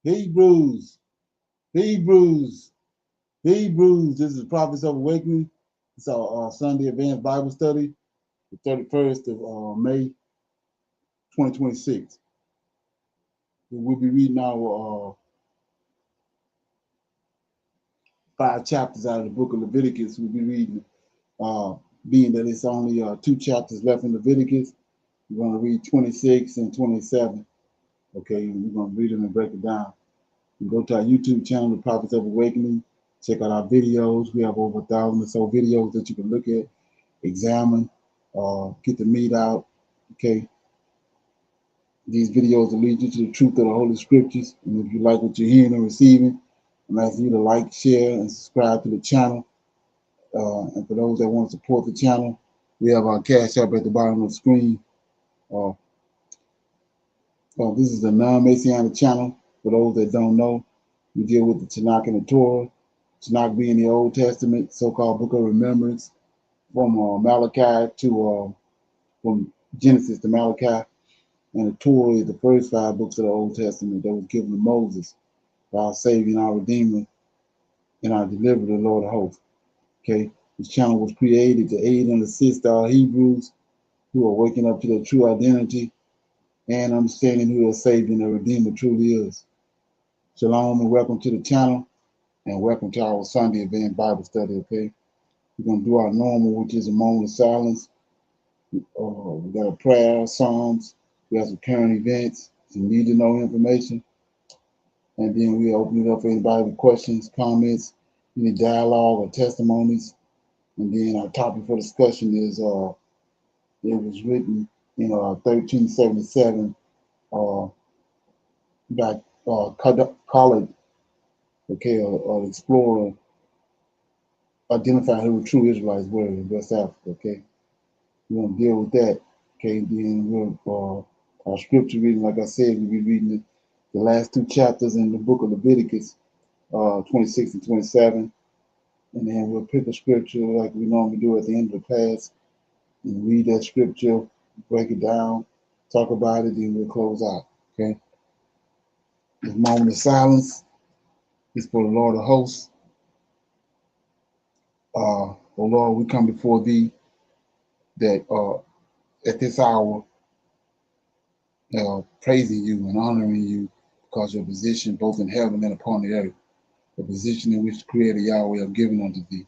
Hebrews, Hebrews, Hebrews. This is Prophets of Awakening. It's our Sunday Advanced Bible Study, the 31st of May, 2026. We'll be reading our 5 chapters out of the book of Leviticus. We'll be reading, being that it's only 2 chapters left in Leviticus, we're going to read 26 and 27. Okay, we're going to read them and break it down. You can go to our YouTube channel, The Prophets of Awakening. Check out our videos. We have over 1,000 or so videos that you can look at, examine, get the meat out. Okay. These videos will lead you to the truth of the Holy Scriptures. And if you like what you're hearing and receiving, I'm asking you to like, share, and subscribe to the channel. And for those that want to support the channel, we have our Cash App at the bottom of the screen. This is the non-Messianic channel. For those that don't know, we deal with the Tanak and the Torah. Tanak being the Old Testament, so-called Book of Remembrance, from Malachi to from Genesis to Malachi, and the Torah is the first 5 books of the Old Testament that was given to Moses, our Savior and our Redeemer and our Deliverer, the Lord of Hosts. Okay, this channel was created to aid and assist our Hebrews who are waking up to their true identity and understanding who their Savior and their Redeemer truly is. Shalom and welcome to the channel, and welcome to our Sunday Advanced Bible Study. Okay, we're going to do our normal, which is a moment of silence. We got a prayer, psalms, we have some current events, some need to know information, and then we open it up for anybody with questions, comments, any dialogue or testimonies. And then our topic for discussion is it was written in 1377 by Khalid, okay, an explorer, identified who the true Israelites were in West Africa. Okay, we're gonna deal with that. Okay, then we'll our scripture reading, like I said, we'll be reading the last 2 chapters in the book of Leviticus, 26 and 27, and then we'll pick a scripture like we normally do at the end of the class and read that scripture, break it down, talk about it, then we'll close out. Okay, this moment of silence is for the Lord of Hosts. Oh Lord, we come before Thee that at this hour, praising You and honoring You because Your position both in heaven and upon the earth, the position in which the Creator Yahweh have given unto Thee.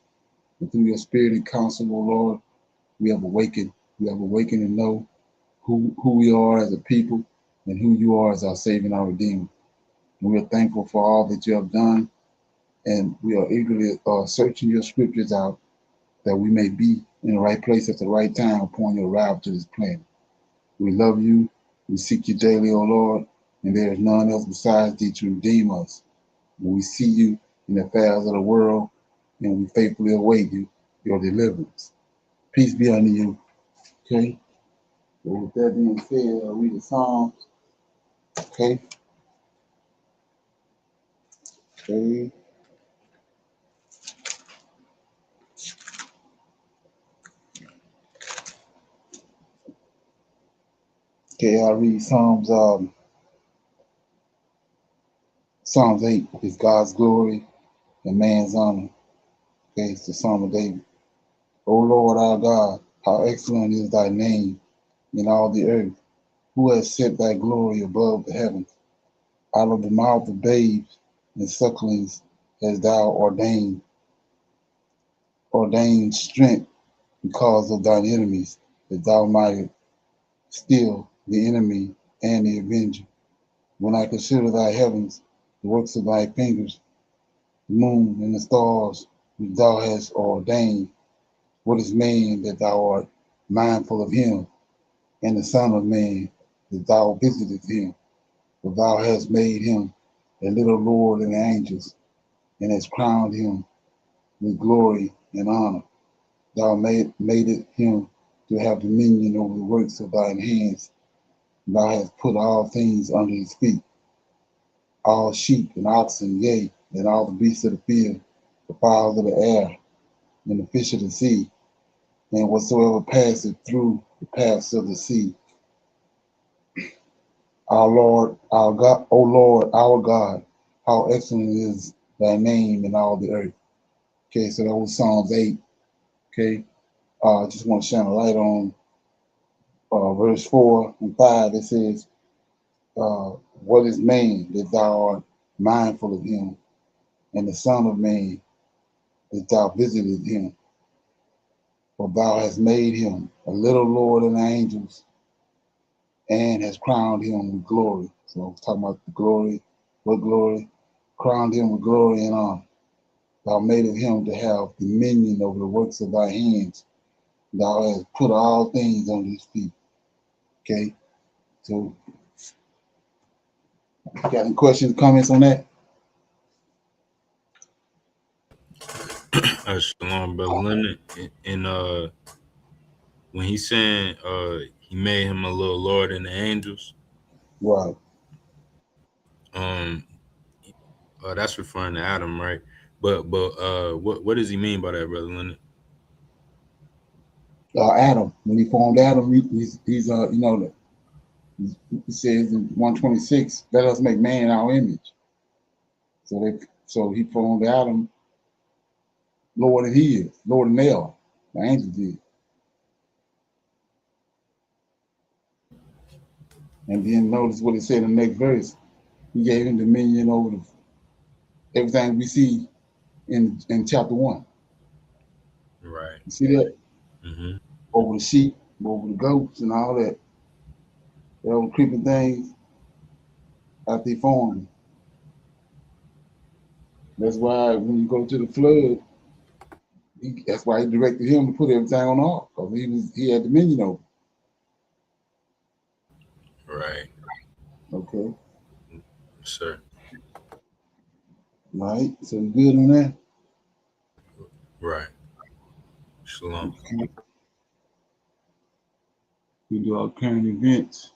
And through Your Spirit and counsel, O Lord, we have awakened. We have awakened and know who we are as a people and who You are as our Savior and our Redeemer. And we are thankful for all that You have done, and we are eagerly searching Your scriptures out that we may be in the right place at the right time upon Your arrival to this planet. We love You. We seek You daily, O Lord, and there is none else besides Thee to redeem us. When we see You in the affairs of the world, and we faithfully await Your deliverance. Peace be unto You. Okay? So with that being said, I'll read the Psalms. Okay? Okay. Okay, I'll read Psalms 8 is God's glory and man's honor. Okay, it's the Psalm of David. O Lord our God, how excellent is Thy name in all the earth. Who has set Thy glory above the heavens? Out of the mouth of babes and sucklings hast Thou ordained strength because of Thine enemies, that Thou mightest still the enemy and the avenger. When I consider Thy heavens, the works of Thy fingers, the moon and the stars which Thou hast ordained, what is man that Thou art mindful of him, and the Son of Man that Thou visitest him? For Thou hast made him a little Lord than the angels, and hast crowned him with glory and honor. Thou madest him to have dominion over the works of Thine hands. Thou hast put all things under his feet, all sheep and oxen, yea, and all the beasts of the field, the fowls of the air, and the fish of the sea, and whatsoever passeth through the paths of the sea. Our Lord, our God, O Lord, our God, how excellent is thy name in all the earth. Okay, so that was Psalms 8. Okay, I just want to shine a light on verse 4 and 5. It says, what is man that thou art mindful of him, and the Son of Man that thou visited him? For thou hast made him a little Lord than the angels, and has crowned him with glory. So I was talking about the glory, what glory? Crowned him with glory and honor. Thou madest him to have dominion over the works of thy hands. Thou hast put all things under his feet. Okay, so got any questions, comments on that? Shalom, brother Leonard. And when he's saying he made him a little Lord in the angels, Right. um, that's referring to Adam, right? But what does he mean by that, brother Leonard? Adam, when he formed Adam, he's you know, he says in 126, let us make man in our image. So he formed Adam lower than he is, lower than they are. The angels did. And then notice what it said in the next verse. He gave him dominion over everything we see in chapter 1. Right. You see that? Mm-hmm. Over the sheep, over the goats, and all that. Those creeping things after he formed them. That's why when you go to the flood, that's why he directed him to put everything on the ark, because he had dominion over. Right. Okay. Sir. Right. So you good on that? Right. Shalom. Okay. We do our current events.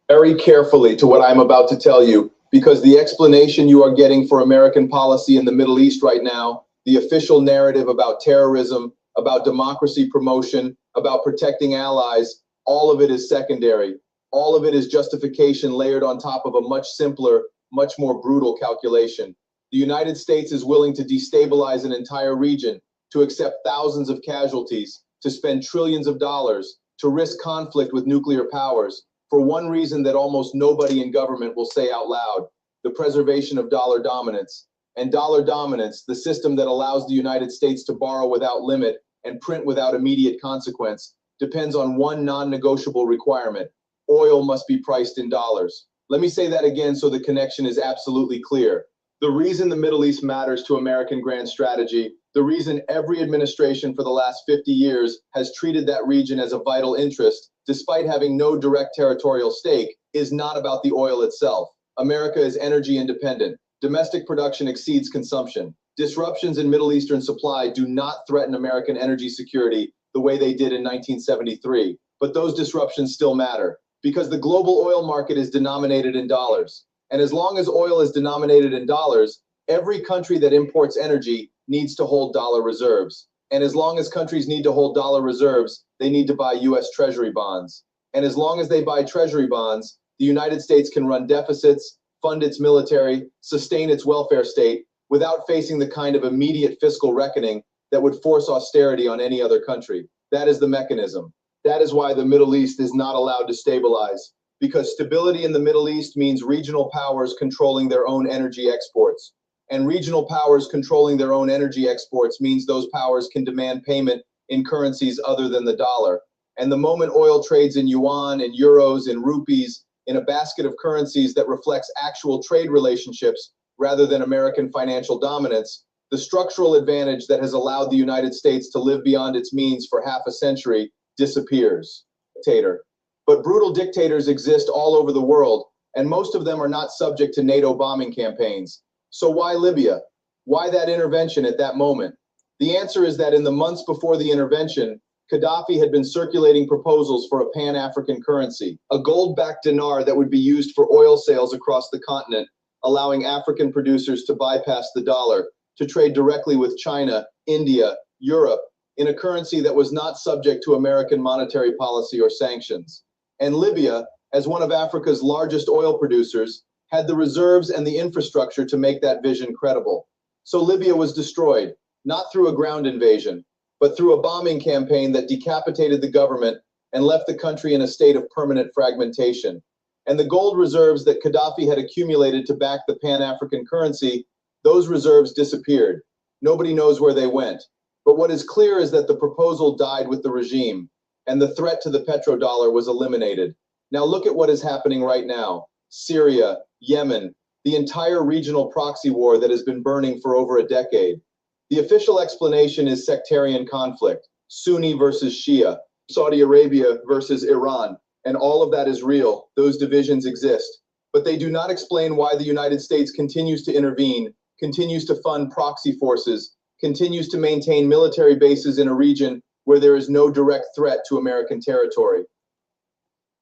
Very carefully to what I'm about to tell you, because the explanation you are getting for American policy in the Middle East right now, the official narrative about terrorism, about democracy promotion, about protecting allies, all of it is secondary. All of it is justification layered on top of a much simpler, much more brutal calculation. The United States is willing to destabilize an entire region, to accept thousands of casualties, to spend trillions of dollars, to risk conflict with nuclear powers, for one reason that almost nobody in government will say out loud: the preservation of dollar dominance. And dollar dominance, the system that allows the United States to borrow without limit and print without immediate consequence, depends on one non-negotiable requirement: oil must be priced in dollars. Let me say that again so the connection is absolutely clear. The reason the Middle East matters to American grand strategy, the reason every administration for the last 50 years has treated that region as a vital interest, despite having no direct territorial stake, is not about the oil itself. America is energy independent. Domestic production exceeds consumption. Disruptions in Middle Eastern supply do not threaten American energy security the way they did in 1973. But those disruptions still matter, because the global oil market is denominated in dollars. And as long as oil is denominated in dollars, every country that imports energy needs to hold dollar reserves. And as long as countries need to hold dollar reserves, they need to buy US Treasury bonds. And as long as they buy Treasury bonds, the United States can run deficits, fund its military, sustain its welfare state, without facing the kind of immediate fiscal reckoning that would force austerity on any other country. That is the mechanism. That is why the Middle East is not allowed to stabilize, because stability in the Middle East means regional powers controlling their own energy exports. And regional powers controlling their own energy exports means those powers can demand payment in currencies other than the dollar. And the moment oil trades in yuan, in euros, in rupees, in a basket of currencies that reflects actual trade relationships rather than American financial dominance, the structural advantage that has allowed the United States to live beyond its means for half a century disappears. Dictator. But brutal dictators exist all over the world, and most of them are not subject to NATO bombing campaigns. So why Libya? Why that intervention at that moment? The answer is that in the months before the intervention, Gaddafi had been circulating proposals for a pan-African currency, a gold-backed dinar that would be used for oil sales across the continent, allowing African producers to bypass the dollar, to trade directly with China, India, Europe, in a currency that was not subject to American monetary policy or sanctions. And Libya, as one of Africa's largest oil producers, had the reserves and the infrastructure to make that vision credible. So Libya was destroyed, not through a ground invasion, but through a bombing campaign that decapitated the government and left the country in a state of permanent fragmentation. And the gold reserves that Gaddafi had accumulated to back the Pan-African currency, those reserves disappeared. Nobody knows where they went. But what is clear is that the proposal died with the regime, and the threat to the petrodollar was eliminated. Now look at what is happening right now. Syria, Yemen, the entire regional proxy war that has been burning for over a decade. The official explanation is sectarian conflict, Sunni versus Shia, Saudi Arabia versus Iran, and all of that is real. Those divisions exist. But they do not explain why the United States continues to intervene, continues to fund proxy forces, continues to maintain military bases in a region where there is no direct threat to American territory,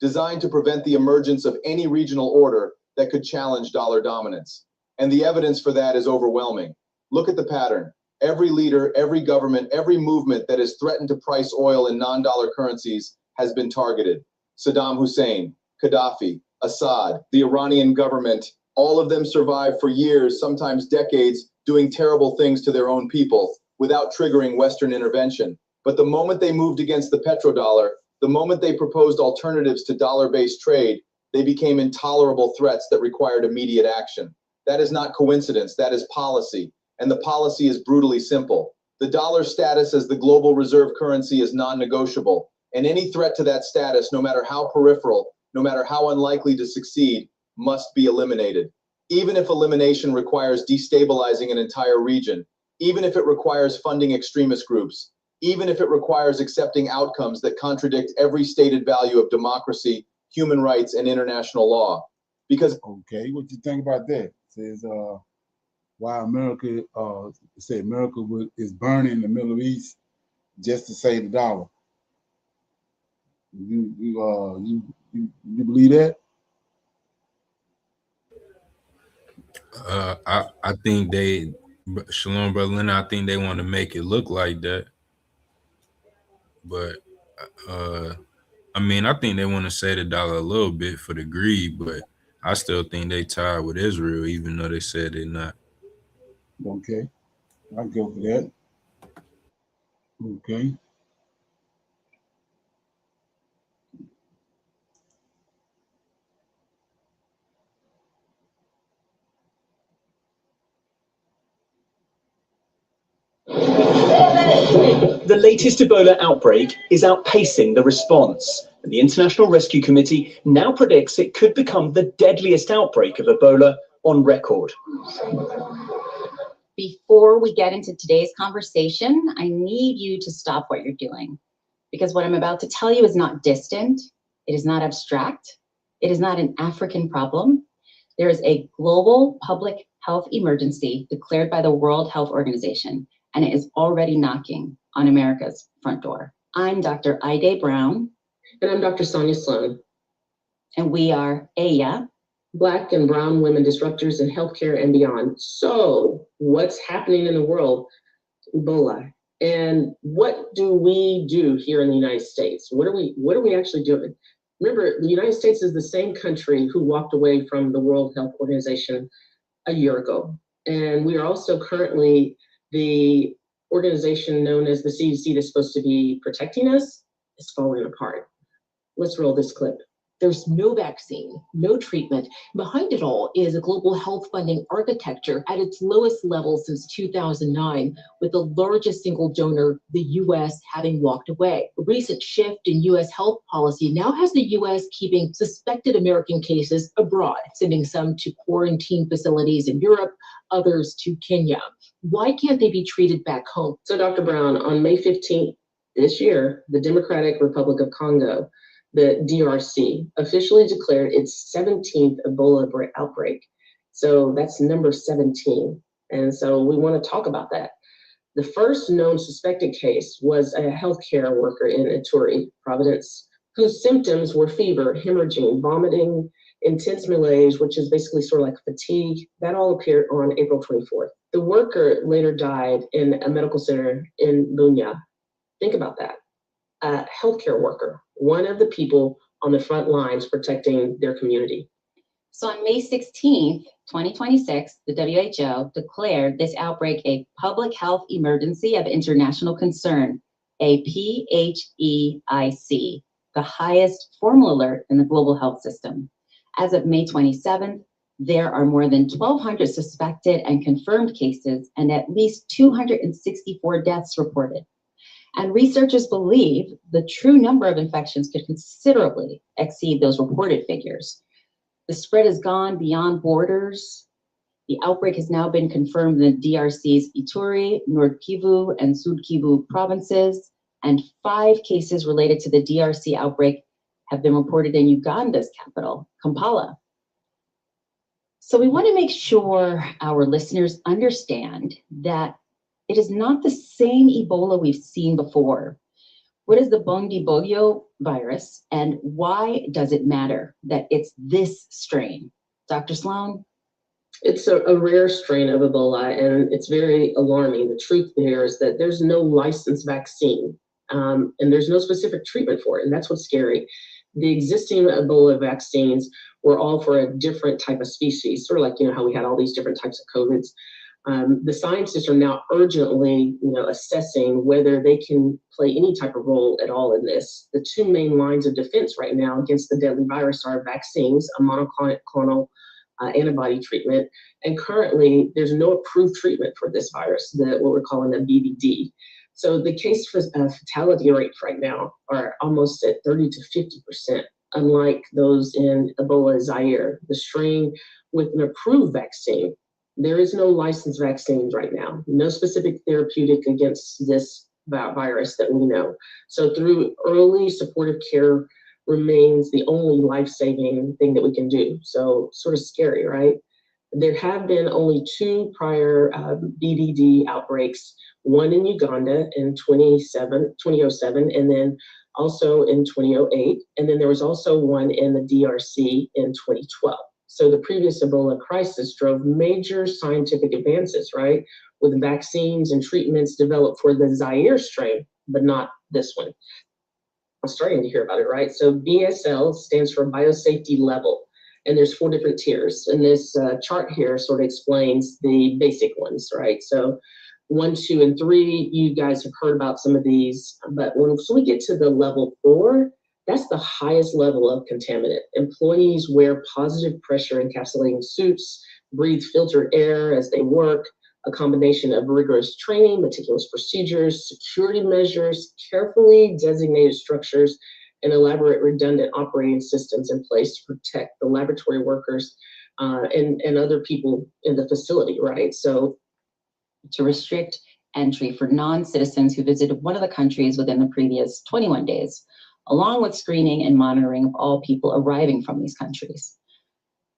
designed to prevent the emergence of any regional order that could challenge dollar dominance. And the evidence for that is overwhelming. Look at the pattern. Every leader, every government, every movement that has threatened to price oil in non-dollar currencies has been targeted. Saddam Hussein, Gaddafi, Assad, the Iranian government, all of them survived for years, sometimes decades, doing terrible things to their own people without triggering Western intervention. But the moment they moved against the petrodollar, the moment they proposed alternatives to dollar-based trade, they became intolerable threats that required immediate action. That is not coincidence, that is policy. And the policy is brutally simple. The dollar status as the global reserve currency is non-negotiable. And any threat to that status, no matter how peripheral, no matter how unlikely to succeed, must be eliminated. Even if elimination requires destabilizing an entire region, even if it requires funding extremist groups, even if it requires accepting outcomes that contradict every stated value of democracy, human rights, and international law. Because Okay, what you think about that? It says why America say America is burning the Middle East just to save the dollar. You believe that? I think they, Shalom, Brother Leonard, I think they want to make it look like that. But I mean, I think they want to say the dollar a little bit for the greed, but I still think they tied with Israel, even though they said they're not. Okay, I'll go for that. Okay. The latest Ebola outbreak is outpacing the response, and the International Rescue Committee now predicts it could become the deadliest outbreak of Ebola on record. Before we get into today's conversation, I need you to stop what you're doing, because what I'm about to tell you is not distant, it is not abstract, it is not an African problem. There is a global public health emergency declared by the World Health Organization, and it is already knocking on America's front door. I'm Dr. Ide Brown. And I'm Dr. Sonia Sloan. And we are AYA, Black and Brown Women Disruptors in Healthcare and Beyond. So what's happening in the world? Ebola. And what do we do here in the United States? What are we actually doing? Remember, the United States is the same country who walked away from the World Health Organization a year ago. And we are also currently the organization known as the CDC that's supposed to be protecting us is falling apart. Let's roll this clip. There's no vaccine, no treatment. Behind it all is a global health funding architecture at its lowest level since 2009, with the largest single donor, the U.S., having walked away. A recent shift in U.S. health policy now has the U.S. keeping suspected American cases abroad, sending some to quarantine facilities in Europe, others to Kenya. Why can't they be treated back home? So Dr. Brown, on May 15th this year, the Democratic Republic of Congo, the DRC, officially declared its 17th Ebola outbreak. So that's number 17. And so we want to talk about that. The first known suspected case was a healthcare worker in Ituri, Providence, whose symptoms were fever, hemorrhaging, vomiting, intense malaise, which is basically sort of like fatigue. That all appeared on April 24th. The worker later died in a medical center in Bunia. Think about that. A healthcare worker, one of the people on the front lines protecting their community. So on May 16th, 2026, the WHO declared this outbreak a public health emergency of international concern, a PHEIC, the highest formal alert in the global health system. As of May 27th, there are more than 1,200 suspected and confirmed cases and at least 264 deaths reported. And researchers believe the true number of infections could considerably exceed those reported figures. The spread has gone beyond borders. The outbreak has now been confirmed in the DRC's Ituri, Nord Kivu, and Sud Kivu provinces, and 5 cases related to the DRC outbreak have been reported in Uganda's capital, Kampala. So we want to make sure our listeners understand that it is not the same Ebola we've seen before. What is the Bundibugyo virus, and why does it matter that it's this strain? Dr. Sloan? It's a rare strain of Ebola, and it's very alarming. The truth here is that there's no licensed vaccine, and there's no specific treatment for it, and that's what's scary. The existing Ebola vaccines were all for a different type of species, sort of like, how we had all these different types of COVIDs. The scientists are now urgently, assessing whether they can play any type of role at all in this. The 2 main lines of defense right now against the deadly virus are vaccines, a monoclonal antibody treatment, and currently there's no approved treatment for this virus, what we're calling a BVD. So the case fatality rates right now are almost at 30 to 50%, unlike those in Ebola Zaire, the strain with an approved vaccine. There is no licensed vaccines right now, no specific therapeutic against this virus that we know. So through early supportive care remains the only life-saving thing that we can do. So sort of scary, right? There have been only 2 prior BVD outbreaks, one in Uganda in 2007, and then also in 2008. And then there was also one in the DRC in 2012. So the previous Ebola crisis drove major scientific advances, right? With vaccines and treatments developed for the Zaire strain, but not this one. I'm starting to hear about it, right? So BSL stands for biosafety level, and there's 4 different tiers. And this chart here sort of explains the basic ones, right? So 1, 2, and 3, you guys have heard about some of these, but once we get to the level 4, that's the highest level of contaminant. Employees wear positive pressure encapsulating suits, breathe filtered air as they work, a combination of rigorous training, meticulous procedures, security measures, carefully designated structures, and elaborate redundant operating systems in place to protect the laboratory workers and other people in the facility, right? So to restrict entry for non-citizens who visited one of the countries within the previous 21 days, along with screening and monitoring of all people arriving from these countries.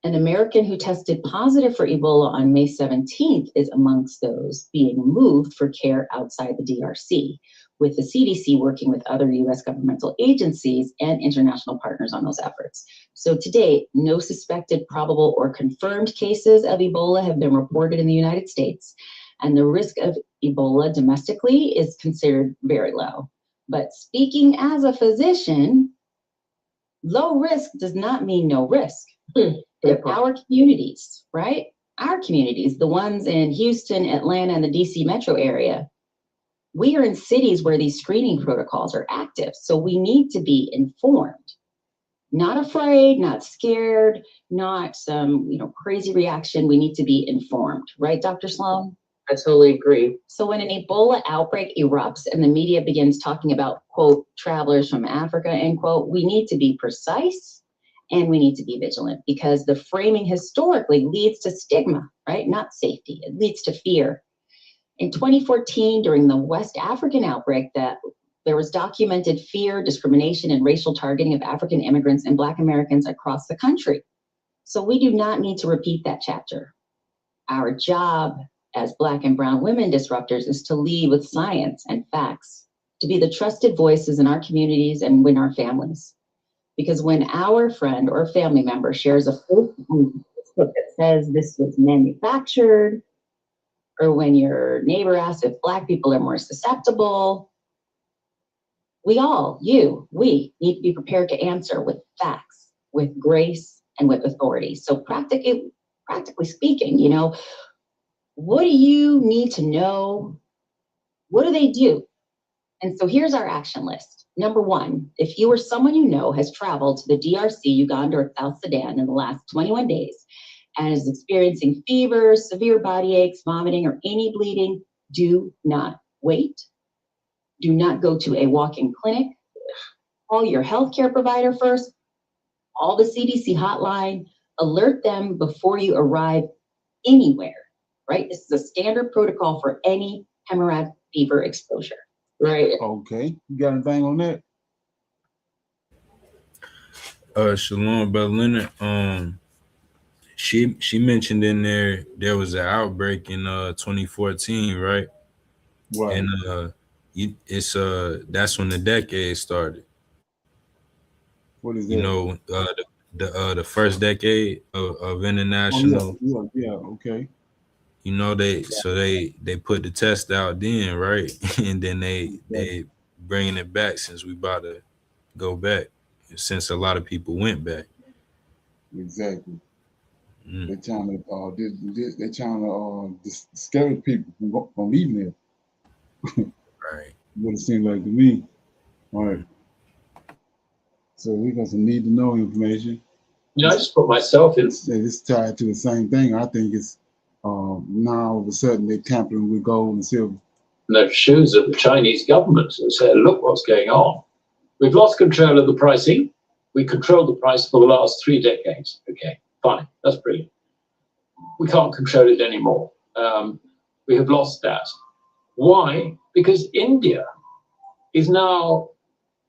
An American who tested positive for Ebola on May 17th is amongst those being moved for care outside the DRC, with the CDC working with other US governmental agencies and international partners on those efforts. So to date, no suspected, probable, or confirmed cases of Ebola have been reported in the United States, and the risk of Ebola domestically is considered very low. But speaking as a physician, low risk does not mean no risk. In our communities, right? Our communities, the ones in Houston, Atlanta, and the DC metro area, we are in cities where these screening protocols are active. So we need to be informed, not afraid, not scared, not some crazy reaction. We need to be informed, right, Dr. Sloan? I totally agree. So when an Ebola outbreak erupts and the media begins talking about, quote, travelers from Africa, end quote, we need to be precise and we need to be vigilant, because the framing historically leads to stigma, right? Not safety. It leads to fear. In 2014, during the West African outbreak, there was documented fear, discrimination, and racial targeting of African immigrants and Black Americans across the country. So we do not need to repeat that chapter. Our job as Black and brown women disruptors is to lead with science and facts, to be the trusted voices in our communities and in our families. Because when our friend or family member shares a post on Facebook that says this was manufactured, or when your neighbor asks if Black people are more susceptible, we need to be prepared to answer with facts, with grace, and with authorities. So practically speaking, you know, what do you need to know? What do they do? And so here's our action list. Number one, if you or someone you know has traveled to the DRC, Uganda, or South Sudan in the last 21 days and is experiencing fever, severe body aches, vomiting, or any bleeding, do not wait. Do not go to a walk-in clinic. Call your healthcare provider first. Call the CDC hotline. Alert them before you arrive anywhere, right? This is a standard protocol for any hemorrhagic fever exposure. Right. Okay. You got anything on that? Shalom, Brother Leonard. She mentioned in there was an outbreak in 2014, right? Right. And it's that's when the decade started. What is that? You know, the first decade of international. Oh, yeah, okay. You know, they put the test out then, right? And then they bringing it back since we about to go back, since a lot of people went back. Exactly. They're trying to discourage people from leaving there. Right. What it seems like to me. All right. So we got some need to know information. You know, I just put myself in. It's tied to the same thing. I think it's now all of a sudden they're tampering with gold and silver. In the shoes of the Chinese government and say, look what's going on. We've lost control of the pricing. We controlled the price for the last 3 decades. Okay, fine, that's brilliant. We can't control it anymore. We have lost that. Why? Because India is now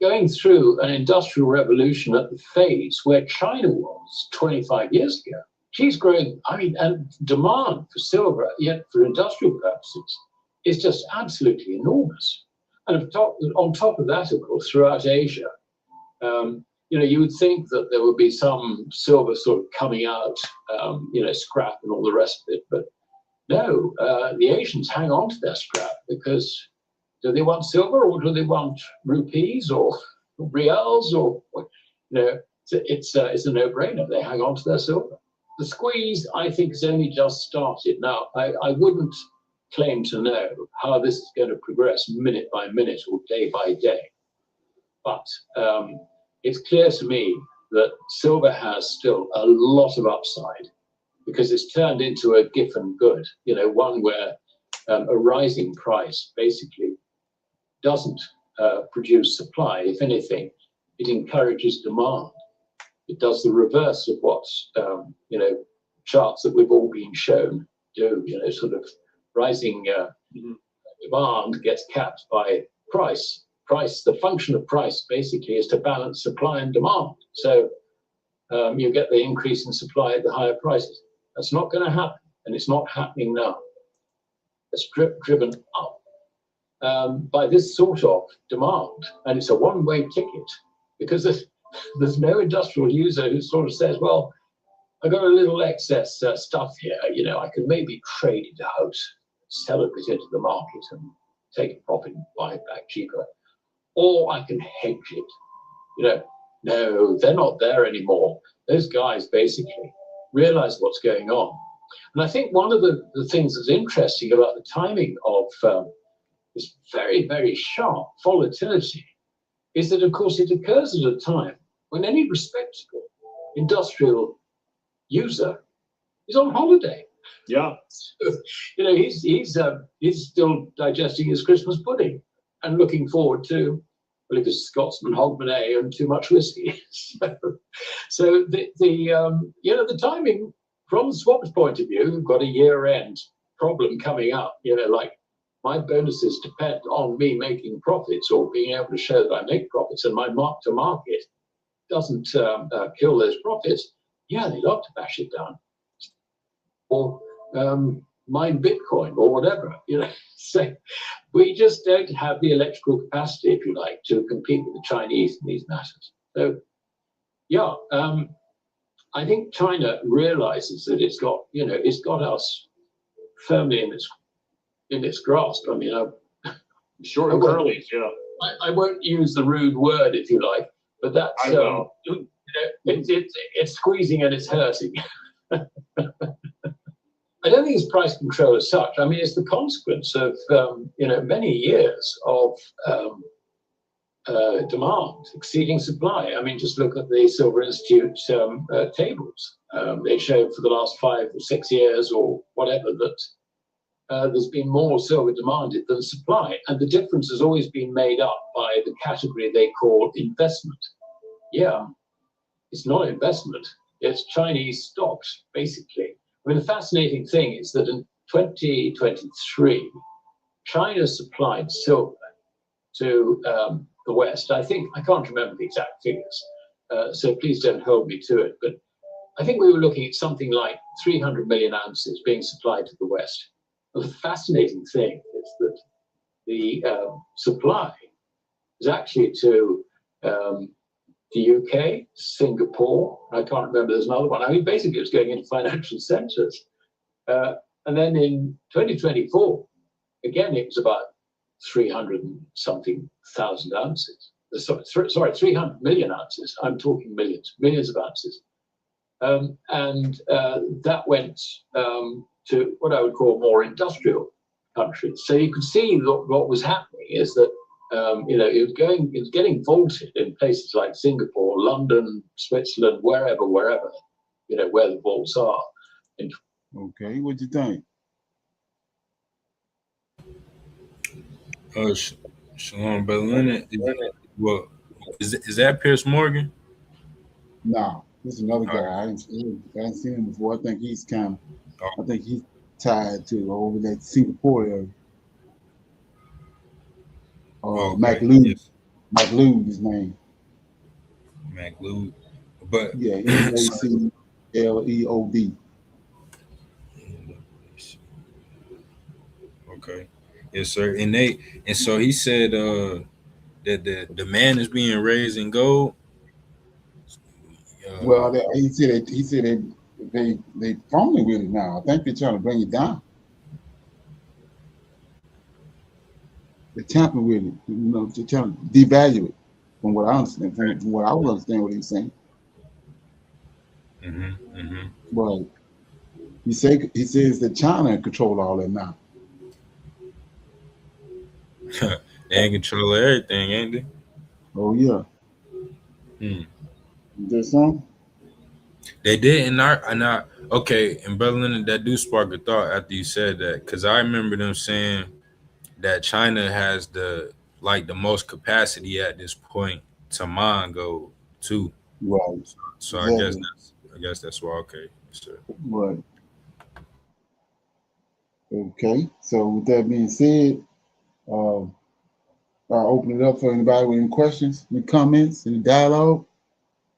going through an industrial revolution at the phase where China was 25 years ago. She's growing, and demand for silver, yet for industrial purposes, is just absolutely enormous. And on top of that, of course, throughout Asia, you know, you would think that there would be some silver sort of coming out, you know, scrap and all the rest of it. But no, the Asians hang on to their scrap because do they want silver or do they want rupees or reals or, you know, it's a no-brainer. They hang on to their silver. The squeeze, I think, has only just started. Now, I wouldn't claim to know how this is going to progress minute by minute or day by day. But it's clear to me that silver has still a lot of upside because it's turned into a giffen good, you know, one where a rising price basically doesn't produce supply. If anything, it encourages demand. It does the reverse of what, you know, charts that we've all been shown do, you know, sort of rising demand gets capped by price. Price, the function of price basically is to balance supply and demand. So you get the increase in supply at the higher prices. That's not going to happen, and it's not happening now. It's driven up by this sort of demand, and it's a one-way ticket because there's no industrial user who sort of says, well, I got a little excess stuff here, you know, I could maybe trade it out, sell a bit into the market and take a profit and buy it back cheaper. Or I can hedge it. You know, no, they're not there anymore. Those guys basically realize what's going on. And I think one of the things that's interesting about the timing of this very, very sharp volatility is that, of course, it occurs at a time when any respectable industrial user is on holiday. Yeah. You know, he's still digesting his Christmas pudding and looking forward to, well, if it's Scotsman, Hogmanay, and too much whiskey. So you know, the timing from the swap's point of view, we've got a year-end problem coming up. You know, like my bonuses depend on me making profits or being able to show that I make profits, and my mark to market doesn't kill those profits. Yeah, they love to bash it down, or mine Bitcoin or whatever. You know, so we just don't have the electrical capacity, if you like, to compete with the Chinese in these matters. So, yeah, I think China realizes that it's got, you know, it's got us firmly in its grasp. I mean, Short and curly, yeah. I won't use the rude word, if you like, but that's It's squeezing and it's hurting. I don't think it's price control as such. I mean, it's the consequence of many years of demand exceeding supply. I mean, just look at the Silver Institute tables. They show for the last 5 or 6 years or whatever that there's been more silver demanded than supply, and the difference has always been made up by the category they call investment. Yeah, it's not investment. It's Chinese stocks, basically. I mean, the fascinating thing is that in 2023, China supplied silver to the West. I can't remember the exact figures, so please don't hold me to it, but I think we were looking at something like 300 million ounces being supplied to the West. Well, the fascinating thing is that the supply is actually to the UK, Singapore, I can't remember, there's another one. I mean, basically it's going into financial centers. And then in 2024, again, it was about 300 and something thousand ounces. Sorry, 300 million ounces. I'm talking millions of ounces. And that went to what I would call more industrial countries. So you could see what was happening is that it was getting vaulted in places like Singapore, London, Switzerland, wherever, where the vaults are. Okay, what do you think? Shalom, Brother Leonard. Well, is that Pierce Morgan? No, this is another guy. I haven't seen him before. I think he's tied to over that Singapore area. McLeod. Yes. McLeod, his name. McLeod. But yeah, MacLeod. Okay. Yes, sir. And so he said that the demand is being raised in gold. Well, he said they fumbling with it now. I think they're trying to bring it down. They're tampering with it, to trying to devalue it. From what I understand, from what I would understand what he's saying. But he says that China control all that now. They ain't control everything, ain't they? Oh yeah. There's some. They did, and I okay. And Brother Leonard, that do spark a thought after you said that, because I remember them saying that China has the most capacity at this point to mine gold too. Right. So exactly. I guess that's why. Okay, sir. Right. Okay. So with that being said, I'll open it up for anybody with any questions, any comments, any dialogue.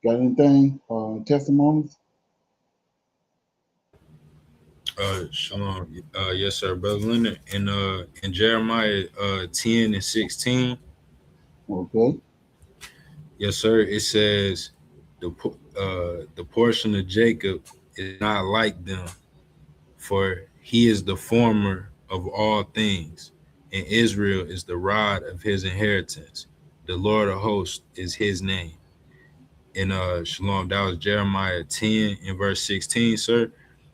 Got anything? Testimonies? Shalom. Yes, sir, Brother Leonard. In Jeremiah 10 and 16. Okay. Yes, sir. It says the portion of Jacob is not like them, for he is the former of all things, and Israel is the rod of his inheritance. The Lord of hosts is his name. And Shalom, that was Jeremiah 10 and verse 16, sir.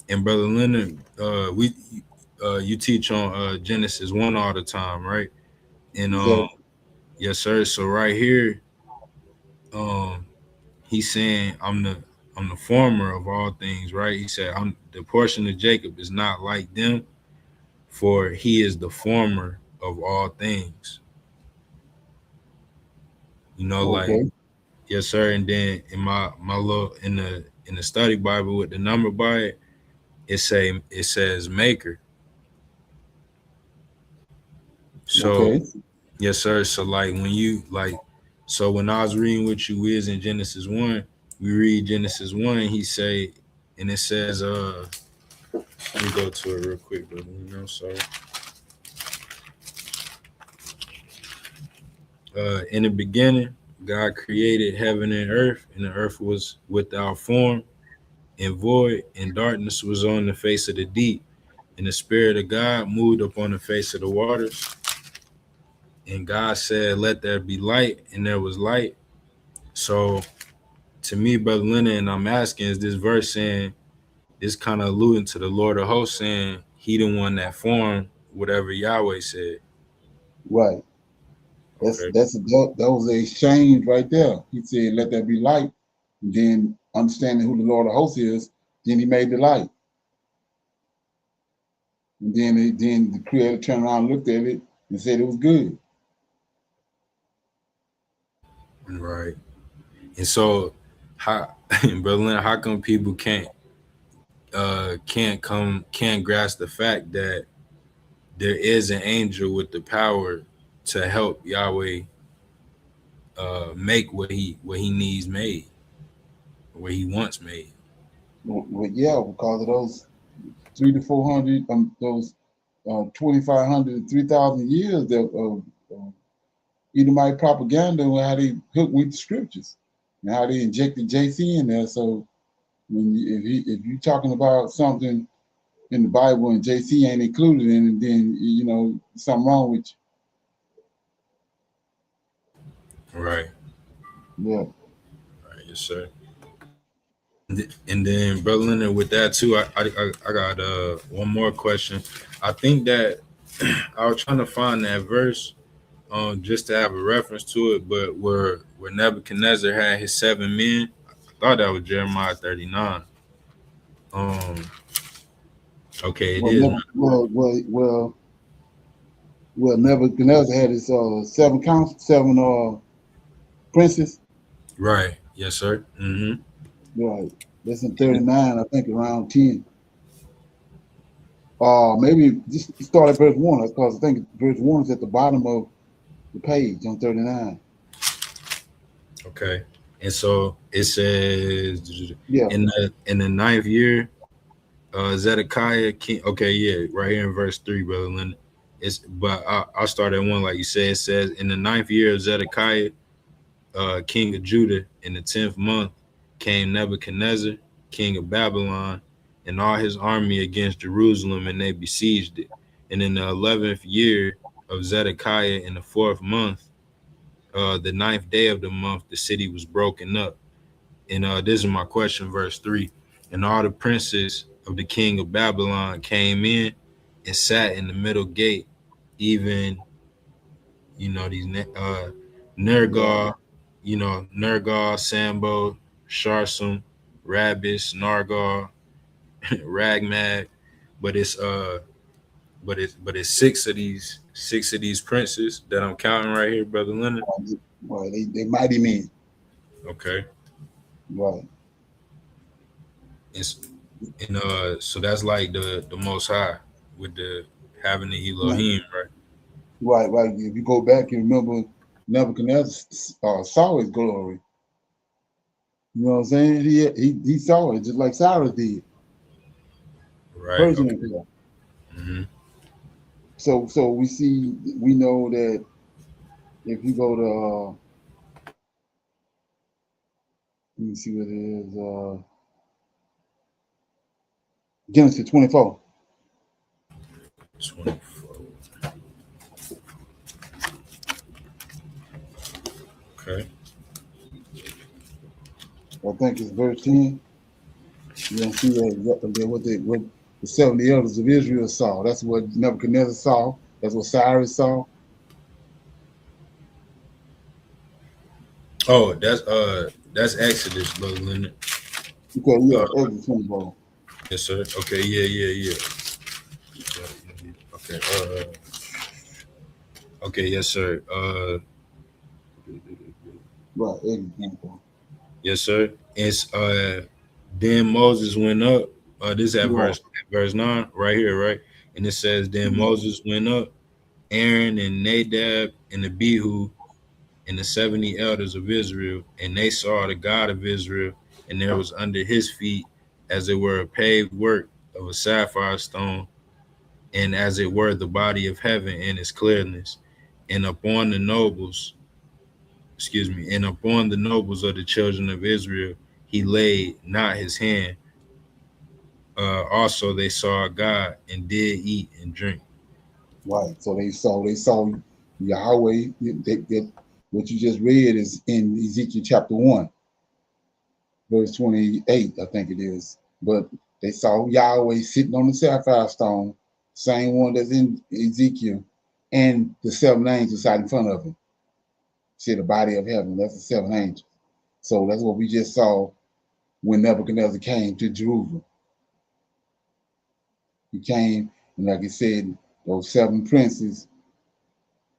And Brother Leonard, you teach on Genesis 1 all the time, right? And exactly. yes, sir. So right here, he's saying I'm the former of all things, right? He said I'm the portion of Jacob is not like them, for he is the former of all things. Okay. Like, yes, sir. And then in my little in the study Bible with the number by it, it says maker. So okay. yes, sir. So when I was reading what you is in Genesis 1, we read Genesis 1, he say, and it says, let me go to it real quick, but in the beginning, God created heaven and earth the earth was without form and void, and darkness was on the face of the deep. And the Spirit of God moved upon the face of the waters. And God said, let there be light, and there was light. So to me, Brother Leonard, and I'm asking, is this verse saying, this kind of alluding to the Lord of hosts saying he the one that formed whatever Yahweh said. Right. Okay. That was the exchange right there. He said, "Let there be light." And then understanding who the Lord of hosts is, then he made the light. And then the Creator turned around, looked at it, and said it was good. Right. And so, how, Brother Leonard, how come people can't grasp the fact that there is an angel with the power to help Yahweh make what he needs made, what he wants made. Well, yeah, because of those 300 to 400, those 2,500 to 3,000 years of Edomite propaganda, and how they hooked with the scriptures, and how they injected JC in there. So if you're talking about something in the Bible and JC ain't included in it, then something wrong with Right. you. Yeah. Right. Yes, sir. And then, Brother Leonard, with that too, I got one more question. I think that I was trying to find that verse just to have a reference to it, but where Nebuchadnezzar had his 7 men, I thought that was Jeremiah 39. Okay, it is. Nebuchadnezzar had his seven princes. Right. Yes, sir. Mm-hmm. Right. That's in 39, I think around 10. Maybe just start at verse 1, because I think verse 1 is at the bottom of the page on 39. Okay. And so it says, Yeah. in the ninth year, Zedekiah king. Okay, yeah, right here in verse 3, Brother Leonard. But I'll start at 1, like you said. It says, in the ninth year of Zedekiah, king of Judah, in the 10th month, came Nebuchadnezzar, king of Babylon, and all his army against Jerusalem, and they besieged it. And in the 11th year of Zedekiah, in the 4th month, the 9th day of the month, the city was broken up. And this is my question, verse 3. And all the princes of the king of Babylon came in and sat in the middle gate, even, these Nergal, Nergal, Sambo, Sharsum, Rabis, Nargal, Ragmag, but it's six of these princes that I'm counting right here, Brother Leonard. Right, they mighty men. Okay. Right. So that's like the Most High with the having the Elohim, right? Right. If you go back and remember, Nebuchadnezzar saw his glory. You know what I'm saying? He saw it just like Cyrus did. Right. Persian Okay. Empire. Mm-hmm. So we know that if you go to let me see what it is, Genesis 24. 24. Okay. I think it's verse 10. You're gonna see what the 70 elders of Israel saw. That's what Nebuchadnezzar saw. That's what Cyrus saw. Oh, that's Exodus, Brother Leonard. Okay, yeah, Exodus 24. Yes, sir. Okay, yeah. Okay. Okay, yes, sir. Right, Exodus 24. Yes, sir. It's then Moses went up. This is at Right. verse 9, right here, right? And it says, then Moses went up, Aaron and Nadab and Abihu and the 70 elders of Israel, and they saw the God of Israel, and there was under his feet, as it were, a paved work of a sapphire stone, and as it were the body of heaven in its clearness. And upon the nobles of the children of Israel, he laid not his hand. Also they saw God and did eat and drink. Right. So they saw Yahweh. What you just read is in Ezekiel chapter 1. verse 28, I think it is. But they saw Yahweh sitting on the sapphire stone, same one that's in Ezekiel, and the seven angels sat in front of him. See the body of heaven, that's the seven angels. So that's what we just saw when Nebuchadnezzar came to Jerusalem. He came, and like he said, those seven princes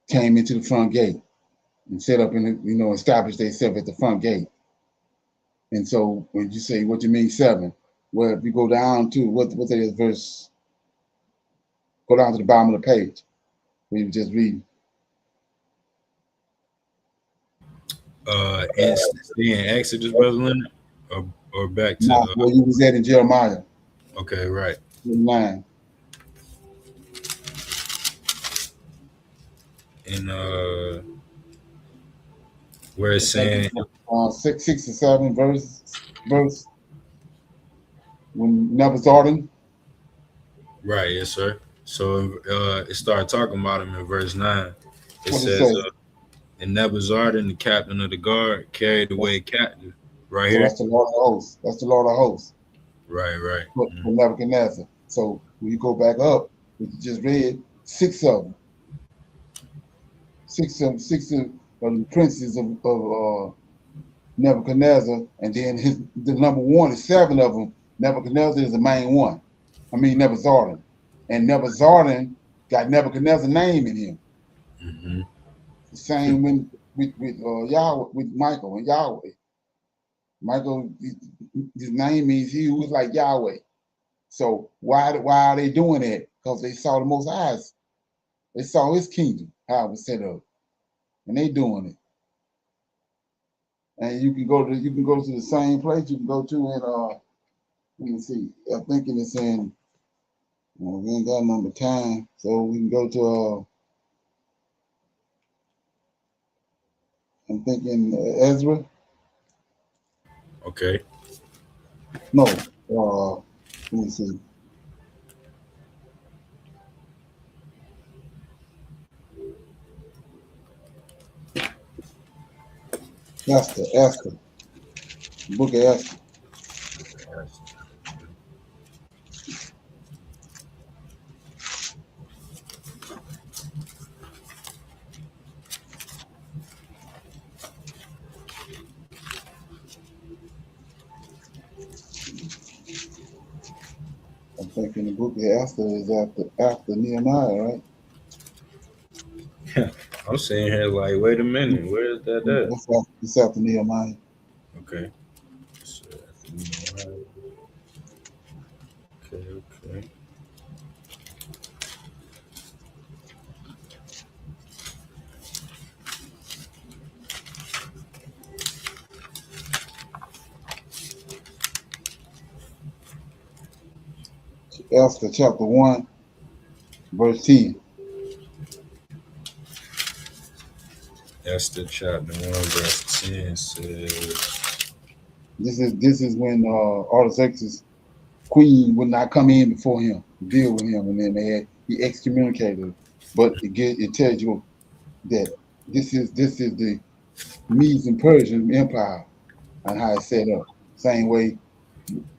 came into the front gate and set up in the, established themselves at the front gate. And so when you say, what you mean seven? Well, if you go down to, what that is, verse, go down to the bottom of the page, where you just read. And stay in Exodus, Brother Leonard, or back to, Now, where you was at in Jeremiah. okay, right. 9. And where it's saying, 6 or 7 verse when Nebuchadnezzar. right, yes, sir. So it started talking about him in verse 9. It What it says, say? and Nebuzaradan, the captain of the guard, carried away captive. Right So here. that's the Lord of hosts. That's the Lord of hosts. Right. For Nebuchadnezzar. So when you go back up, we just read 6 of them. 6 of the princes of Nebuchadnezzar, and then the number 1 is 7 of them. Nebuchadnezzar is the main one. I mean Nebuzaradan. And Nebuzaradan got Nebuchadnezzar's name in him. Mm-hmm. The same with Yahweh, with Michael and Yahweh. Michael, his name means he who is like Yahweh. So why are they doing that? Because they saw the Most High's. They saw his kingdom, how it was set up. And they doing it. And you can go to the same place you can go to in let me see. I'm thinking it's in we ain't got number time, so we can go to I'm thinking Ezra. Okay. No, let me see. Esther. Book of Esther. I'm thinking the book of Esther is after Nehemiah, right? I'm sitting here like, wait a minute, where is that at? It's after Nehemiah. Okay. So, okay. Esther chapter 1, verse 10. Esther chapter 1, verse 10 says, This is when Artaxerxes' queen would not come in before him, deal with him, and then he excommunicated her. But it tells you that this is the Medes and Persian Empire and how it's set up. Same way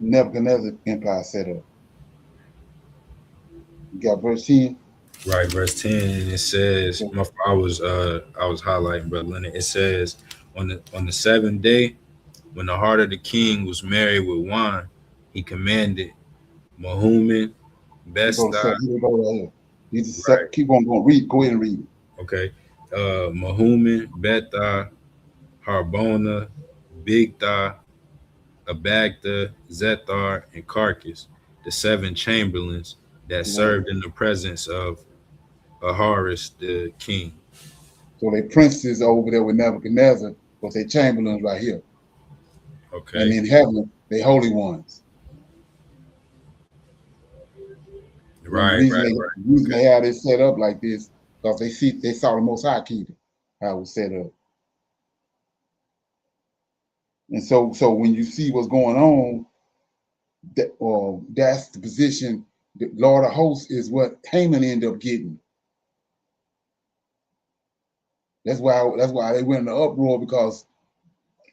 Nebuchadnezzar Empire set up. You got verse 10. right, verse 10, and it says, I was highlighting, Brother Leonard. It says, on the 7th day, when the heart of the king was merry with wine, he commanded Mahuman, Besta. Right. Keep on going. Read. Go ahead and read. Okay. Mahuman, Betha, Harbona, Bigtha, Abagtha, Zethar, and Carcass, the 7 chamberlains that served in the presence of Aharis the king. So they princes over there with Nebuchadnezzar, but they chamberlains right here. Okay. And in heaven, they holy ones. Right. The reason they have it set up like this, because they saw the Most High keep it, how it was set up. And so when you see what's going on, that's the position. The Lord of Hosts is what Haman ended up getting. That's why they went in the uproar, because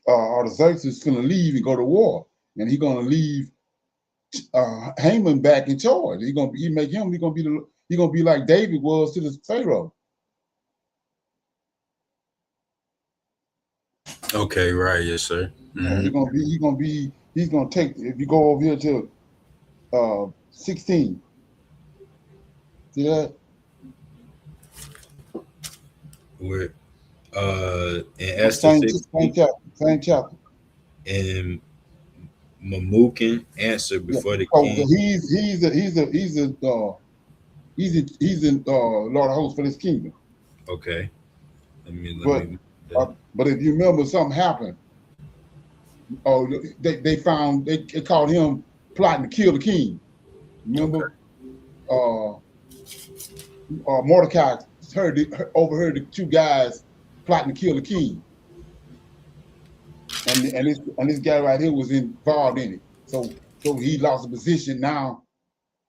Artaxerxes is going to leave and go to war, and he's going to leave Haman back in charge. He's going to be like David was to the Pharaoh. Okay, right, yes, sir. He's gonna take, if you go over here to 16. See that? Where in Esther Same chapter. And Mamukin answered before the So king. he's in Lord of Hosts for this kingdom. Okay. Let me but if you remember, something happened. Oh, they called him plotting to kill the king. Remember? Okay. Mordecai overheard the two guys plotting to kill the king. And this guy right here was involved in it. So he lost a position. Now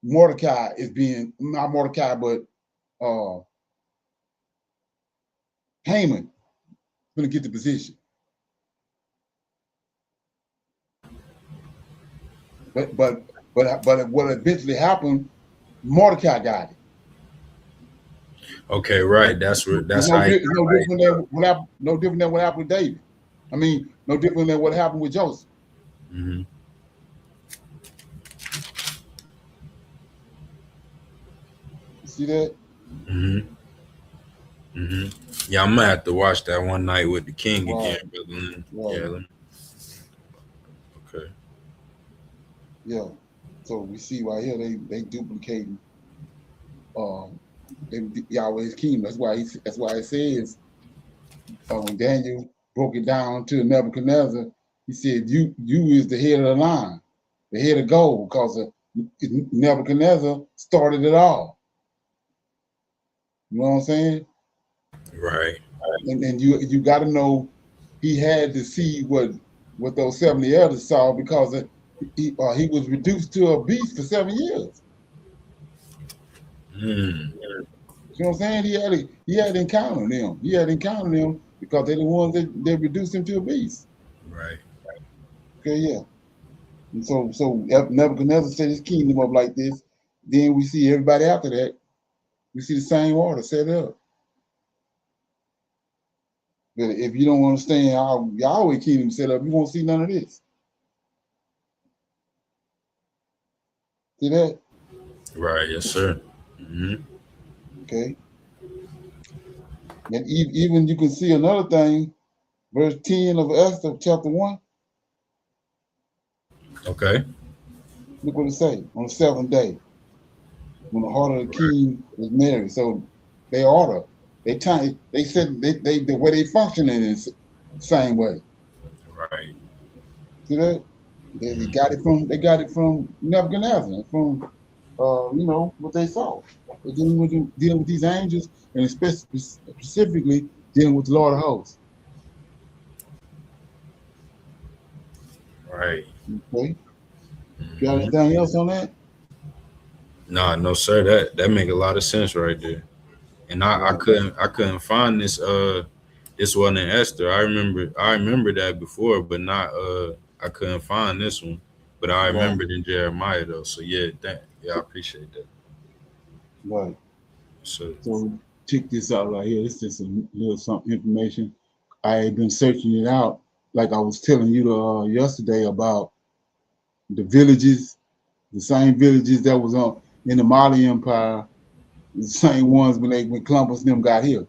Mordecai is being, not Mordecai, but Haman gonna get the position. But what eventually happened, Mordecai got it. Okay, right. That's how no different than what happened with David. I mean, no different than what happened with Joseph. Mm-hmm. See that? Mm-hmm. Mm-hmm. Yeah, I'm gonna have to watch that one night with the king again, brother. Right. Yeah. Okay. Yeah. So we see right here they duplicating Yahweh's kingdom. That's why it says when Daniel broke it down to Nebuchadnezzar, he said, "You is the head of the line, the head of gold, because Nebuchadnezzar started it all." You know what I'm saying? Right. And you got to know he had to see what those 70 elders saw, because he was reduced to a beast for 7 years. Mm. You know what I'm saying? He had encountered them. He had encountered them because they're the ones that reduced him to a beast. Right. Okay, yeah. And so Nebuchadnezzar set his kingdom up like this. Then we see everybody after that. We see the same order set up. But if you don't understand how Yahweh kingdom set up, you won't see none of this. See that? Right. Yes, sir. Mm-hmm. Okay. And even you can see another thing, verse 10 of Esther, chapter 1. Okay. Look what it say. On the 7th day, when the heart of the king was married. So they order. They said the way they functioning is the same way. Right. See that? They got it from Nebuchadnezzar, from what they saw. They're dealing with these angels, and specifically dealing with the Lord of Hosts. Right. Okay. Got anything else on that? No, sir. That make a lot of sense right there. And I couldn't find this one in Esther. I remember that before, but not I couldn't find this one. But I remembered in Jeremiah though. So I appreciate that. Right. So check this out right here. It's just a little something information. I had been searching it out, like I was telling you yesterday about the villages, the same villages that was in the Mali Empire, the same ones when Columbus and them got here.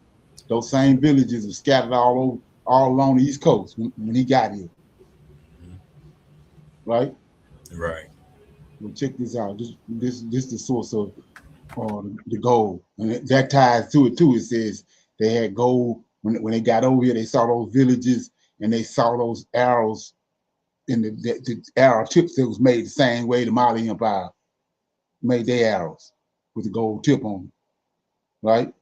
Those same villages are scattered all along the East Coast when he got here. Right? Right. Well, check this out. This is the source of the gold, and that ties to it too. It says they had gold when they got over here. They saw those villages and they saw those arrows in the arrow tips that was made the same way the Mali Empire made their arrows with the gold tip on them, right?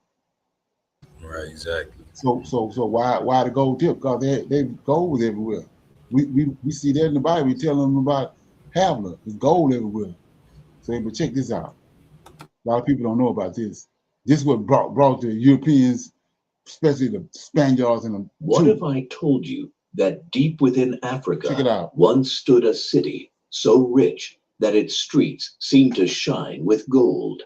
Right, exactly. So why the gold tip? Because they gold was everywhere. We see that in the Bible. We tell them about Havila. There's gold everywhere. So, but check this out. A lot of people don't know about this. This is what brought the Europeans, especially the Spaniards and the What if I told you that deep within Check it Africa out. once stood a city so rich that its streets seemed to shine with gold.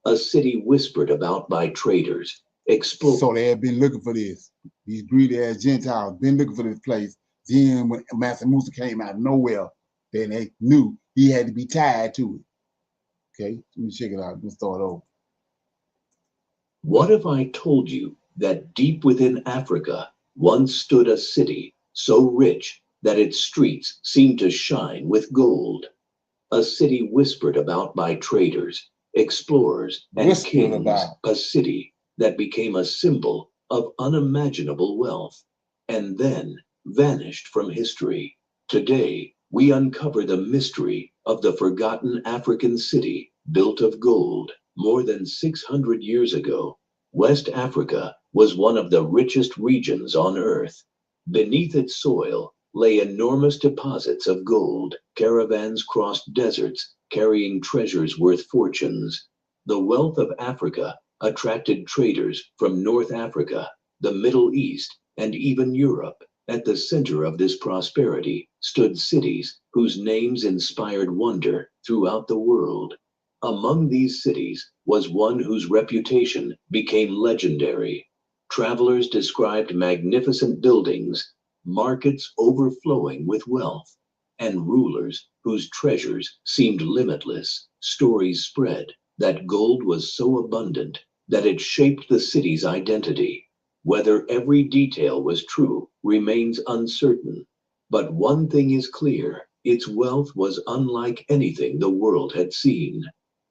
A city whispered about by traders, explorers. So they had been looking for this. These greedy ass Gentiles been looking for this place. Then when Master Musa came out of nowhere, then they knew he had to be tied to it. Okay, let me check it out. Let's start over. What if I told you that deep within Africa once stood a city so rich that its streets seemed to shine with gold? A city whispered about by traders, explorers, and Whispered kings. about. A city that became a symbol of unimaginable wealth and then vanished from history. Today, we uncover the mystery of the forgotten African city built of gold. More than 600 years ago, West Africa was one of the richest regions on Earth. Beneath its soil lay enormous deposits of gold. Caravans crossed deserts, carrying treasures worth fortunes. The wealth of Africa attracted traders from North Africa, the Middle East, and even Europe. At the center of this prosperity stood cities whose names inspired wonder throughout the world. Among these cities was one whose reputation became legendary. Travelers described magnificent buildings, markets overflowing with wealth, and rulers whose treasures seemed limitless. Stories spread that gold was so abundant that it shaped the city's identity. Whether every detail was true remains uncertain, but one thing is clear: its wealth was unlike anything the world had seen.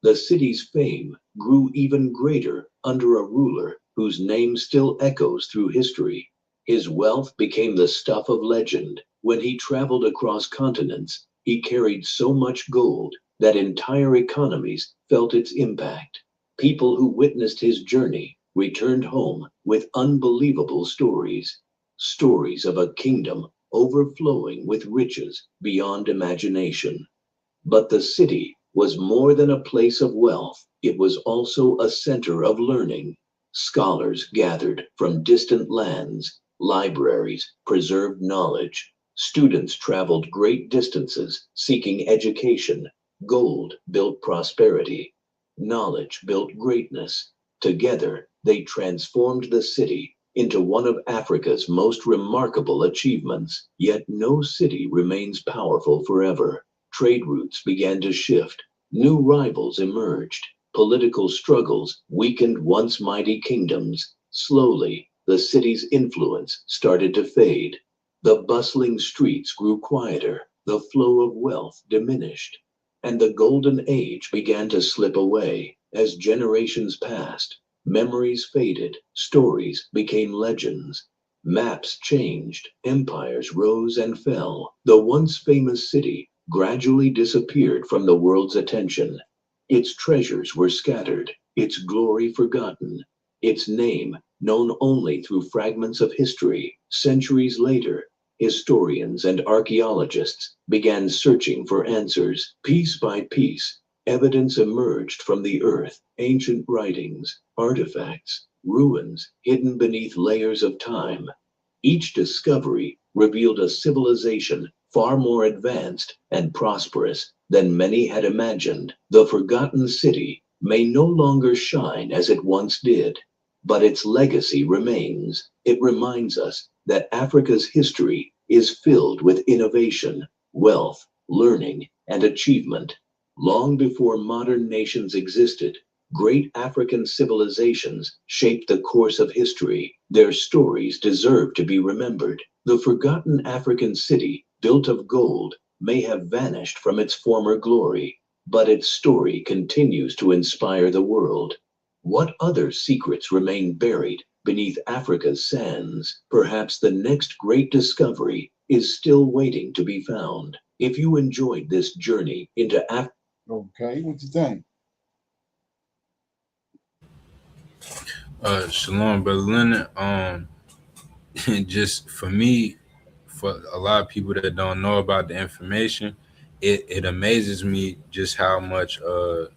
The city's fame grew even greater under a ruler whose name still echoes through history. His wealth became the stuff of legend. When he traveled across continents, he carried so much gold that entire economies felt its impact. People who witnessed his journey returned home with unbelievable stories. Stories of a kingdom overflowing with riches beyond imagination. But the city was more than a place of wealth. It was also a center of learning. Scholars gathered from distant lands. Libraries preserved knowledge. Students traveled great distances seeking education. Gold built prosperity. Knowledge built greatness. Together, they transformed the city into one of Africa's most remarkable achievements. Yet no city remains powerful forever. Trade routes began to shift. New rivals emerged. Political struggles weakened once mighty kingdoms. Slowly, the city's influence started to fade. The bustling streets grew quieter. The flow of wealth diminished. And the golden age began to slip away. As generations passed, memories faded, stories became legends. Maps changed, empires rose and fell. The once famous city gradually disappeared from the world's attention. Its treasures were scattered, its glory forgotten, its name known only through fragments of history. Centuries later, historians and archaeologists began searching for answers. Piece by piece, evidence emerged from the earth: ancient writings, artifacts, ruins hidden beneath layers of time. Each discovery revealed a civilization far more advanced and prosperous than many had imagined. The forgotten city may no longer shine as it once did, but its legacy remains. It reminds us that Africa's history is filled with innovation, wealth, learning, and achievement. Long before modern nations existed, great African civilizations shaped the course of history. Their stories deserve to be remembered. The forgotten African city, built of gold, may have vanished from its former glory, but its story continues to inspire the world. What other secrets remain buried beneath Africa's sands? Perhaps the next great discovery is still waiting to be found. If you enjoyed this journey into Africa, Okay, what you think? Shalom, brother Leonard. Just for me, for a lot of people that don't know about the information, it amazes me just how much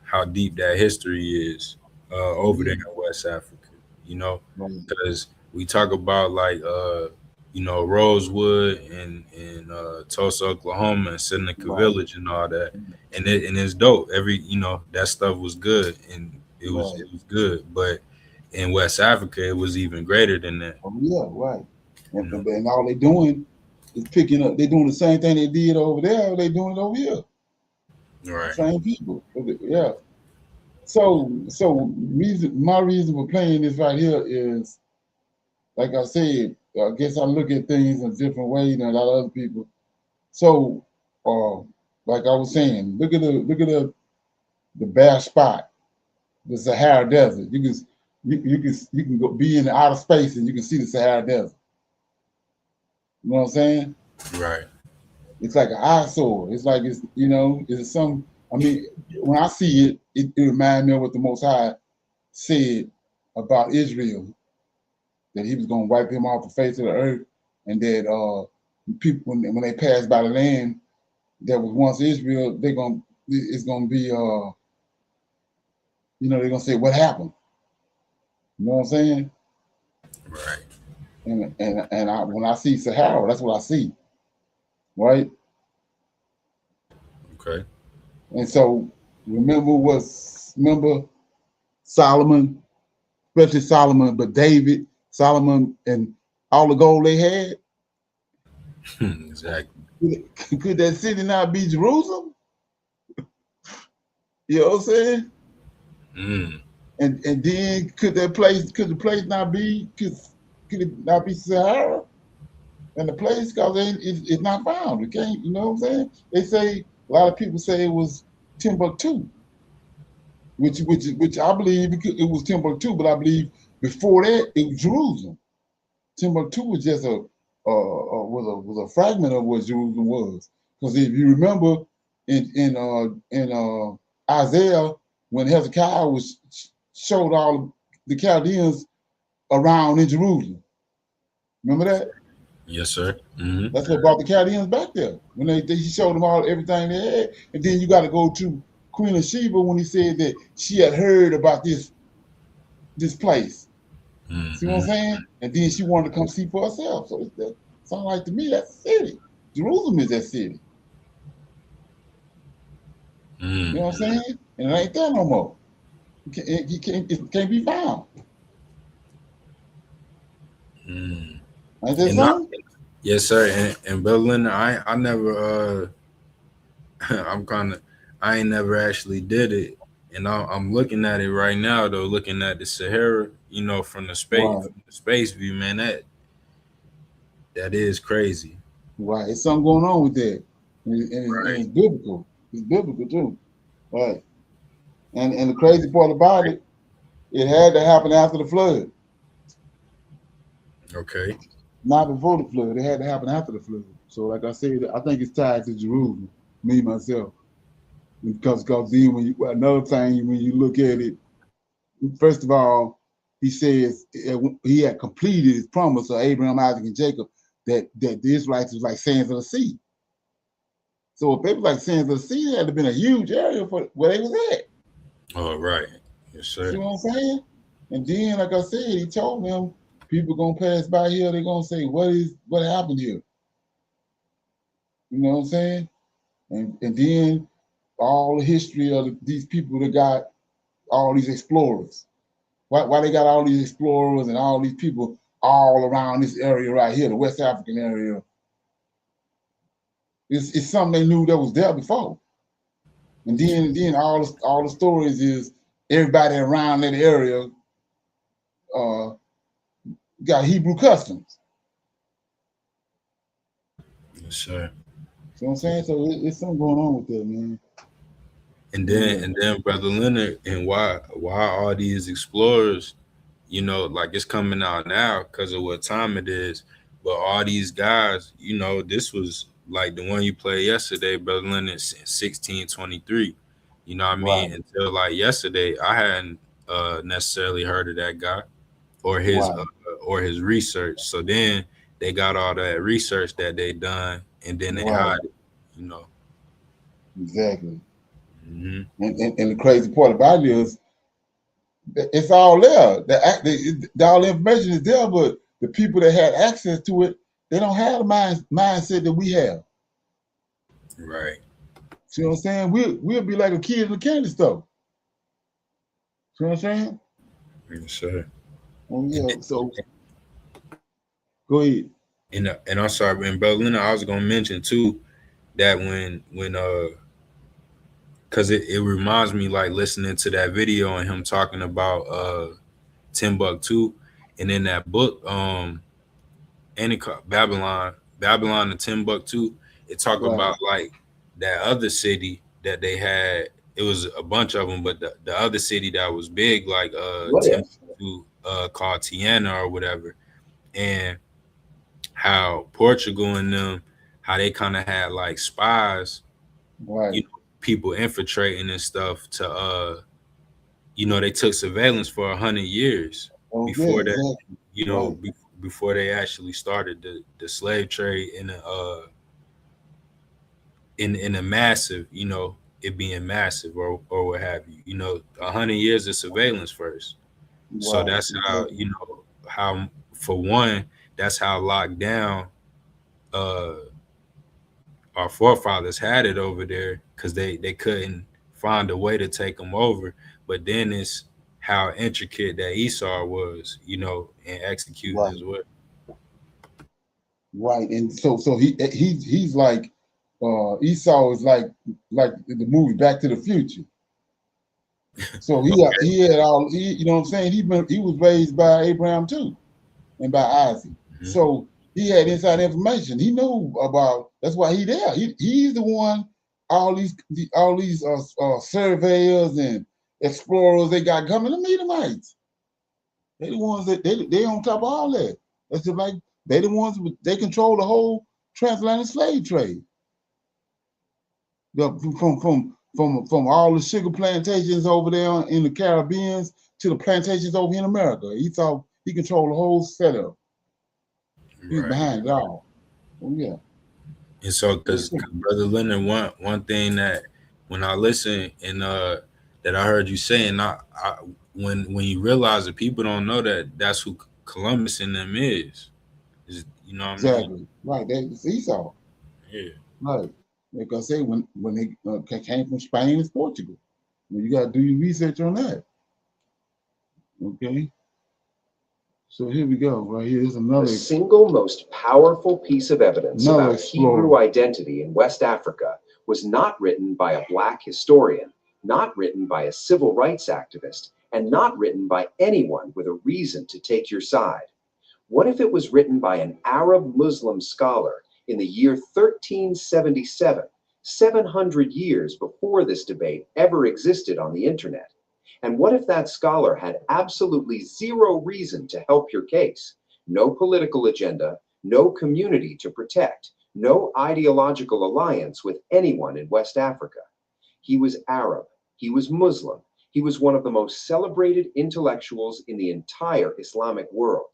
how deep that history is over there in West Africa. You know, Right. because we talk about like you know, Rosewood and Tulsa, Oklahoma, and Seneca Right. Village and all that. And it's dope. Every, you know, that stuff was good and it was Right. good. But in West Africa, it was even greater than that. Oh yeah, right. You know? And all they doing is picking up. They doing the same thing they did over there. They doing it over here. Right. Same people. Yeah. So my reason for playing this right here is, like I said, I guess I look at things in a different way than a lot of other people. So, like I was saying, look at the bare spot, the Sahara Desert. You can go be in outer space and you can see the Sahara Desert. You know what I'm saying? Right. It's like an eyesore. It's like it's, you know, it's some. I mean, when I see it, it reminds me of what the Most High said about Israel, that He was going to wipe him off the face of the earth, and that people when they pass by the land that was once Israel, it's gonna be you know, they're gonna say, what happened? You know what I'm saying? Right. And when I see Sahara, that's what I see, right? Okay. And so remember Solomon, especially Solomon, but David, Solomon, and all the gold they had. Exactly. Could that city not be Jerusalem? You know what I'm saying? Mm. And then could the place not be, could it not be Sahara? And the place, because it's not found. It can't, you know what I'm saying? They say, a lot of people say it was Timbuktu, which I believe it was Timbuktu, but I believe before that it was Jerusalem. Timbuktu was just was a fragment of what Jerusalem was. Because if you remember in Isaiah, when Hezekiah showed all the Chaldeans around in Jerusalem. Remember that? Yes, sir. Mm-hmm. That's what brought the Chaldeans back there. When they showed them all everything they had. And then you got to go to Queen of Sheba when he said that she had heard about this place. Mm-hmm. See what I'm saying? And then she wanted to come see for herself. So it sounds like to me that's a city. Jerusalem is that city. Mm-hmm. You know what I'm saying? And it ain't there no more. It can't be found. Mm. Ain't that something? Yes, sir. And Berlin, I never I ain't never actually did it. And I'm looking at it right now though, looking at the Sahara, you know, from the space view, man, that is crazy. Right. It's something going on with that. And Right. it's biblical. It's biblical too. Right. And the crazy part about it had to happen after the flood. Okay. Not before the flood. It had to happen after the flood. So like I said, I think it's tied to Jerusalem, me myself. Because then another thing, when you look at it, first of all, he says he had completed his promise of Abraham, Isaac, and Jacob, that the Israelites was like sands of the sea. So if they was like sands of the sea, it had to been a huge area for where they was at. Oh, right. Yes, sir. See what I'm saying? And then, like I said, he told them people gonna pass by here, they're gonna say, what happened here? You know what I'm saying? And then all the history of these people that got all these explorers. Why they got all these explorers and all these people all around this area right here, the West African area? It's something they knew that was there before. And then all the stories is everybody around that area got Hebrew customs. Yes, sir. See what I'm saying? So it's something going on with that, man. And then Brother Leonard, and why all these explorers, you know, like it's coming out now because of what time it is. But all these guys, you know, this was like the one you played yesterday, Brother Leonard, 1623. You know what I mean? Right. Until like yesterday, I hadn't necessarily heard of that guy or his research. So then they got all that research that they done, and then they hide it, you know. Exactly. Mm-hmm. And the crazy part about it is it's all there. All the information is there, but the people that had access to it They don't have the mindset that we have. Right. See what I'm saying? We'll be like a kid in the candy store. See what I'm saying? Yes, sir. Oh yeah. So go ahead. And I'm sorry, and Brother Leonard, I was gonna mention too that when because it reminds me like listening to that video and him talking about Timbuktu, and in that book and it called Babylon and Timbuktu, it talk Right. about like that other city that they had. It was a bunch of them, but the other city that was big, like Timbuktu, called Tiana or whatever, and how Portugal and them, how they kind of had like spies, Right. you know, people infiltrating and stuff to they took surveillance for 100 years before that, exactly. before they actually started the slave trade in a massive, it being massive or what have you, 100 years of surveillance first. So that's how, how for one, that's how locked down our forefathers had it over there, because they couldn't find a way to take them over. But then it's how intricate that Esau was, and executing as well. Right, and so he's like Esau is like the movie Back to the Future. So he had all you know what I'm saying. He was raised by Abraham too, and by Isaac. Mm-hmm. So he had inside information. He knew about. That's why he there. He's the one. All these surveyors and explorers they got coming to Edomites. They the ones that they on top of all that. That's just like they the ones they control the whole transatlantic slave trade. From all the sugar plantations over there in the Caribbean to the plantations over in America. He controlled the whole setup. He's behind it all. Oh, yeah. And so, because Brother Leonard, one thing that when I listen and that I heard you saying, when you realize that people don't know that's who Columbus and them is you know what exactly. I mean? Right. That's Esau. Yeah. Right. Like I say, when they came from Spain and Portugal, you got to do your research on that. Okay. So here we go. Right here is another. The single most powerful piece of evidence about Hebrew identity in West Africa was not written by a black historian, not written by a civil rights activist, and not written by anyone with a reason to take your side. What if it was written by an Arab Muslim scholar in the year 1377, 700 years before this debate ever existed on the internet? And what if that scholar had absolutely zero reason to help your case? No political agenda, no community to protect, no ideological alliance with anyone in West Africa. He was Arab, he was Muslim, he was one of the most celebrated intellectuals in the entire Islamic world.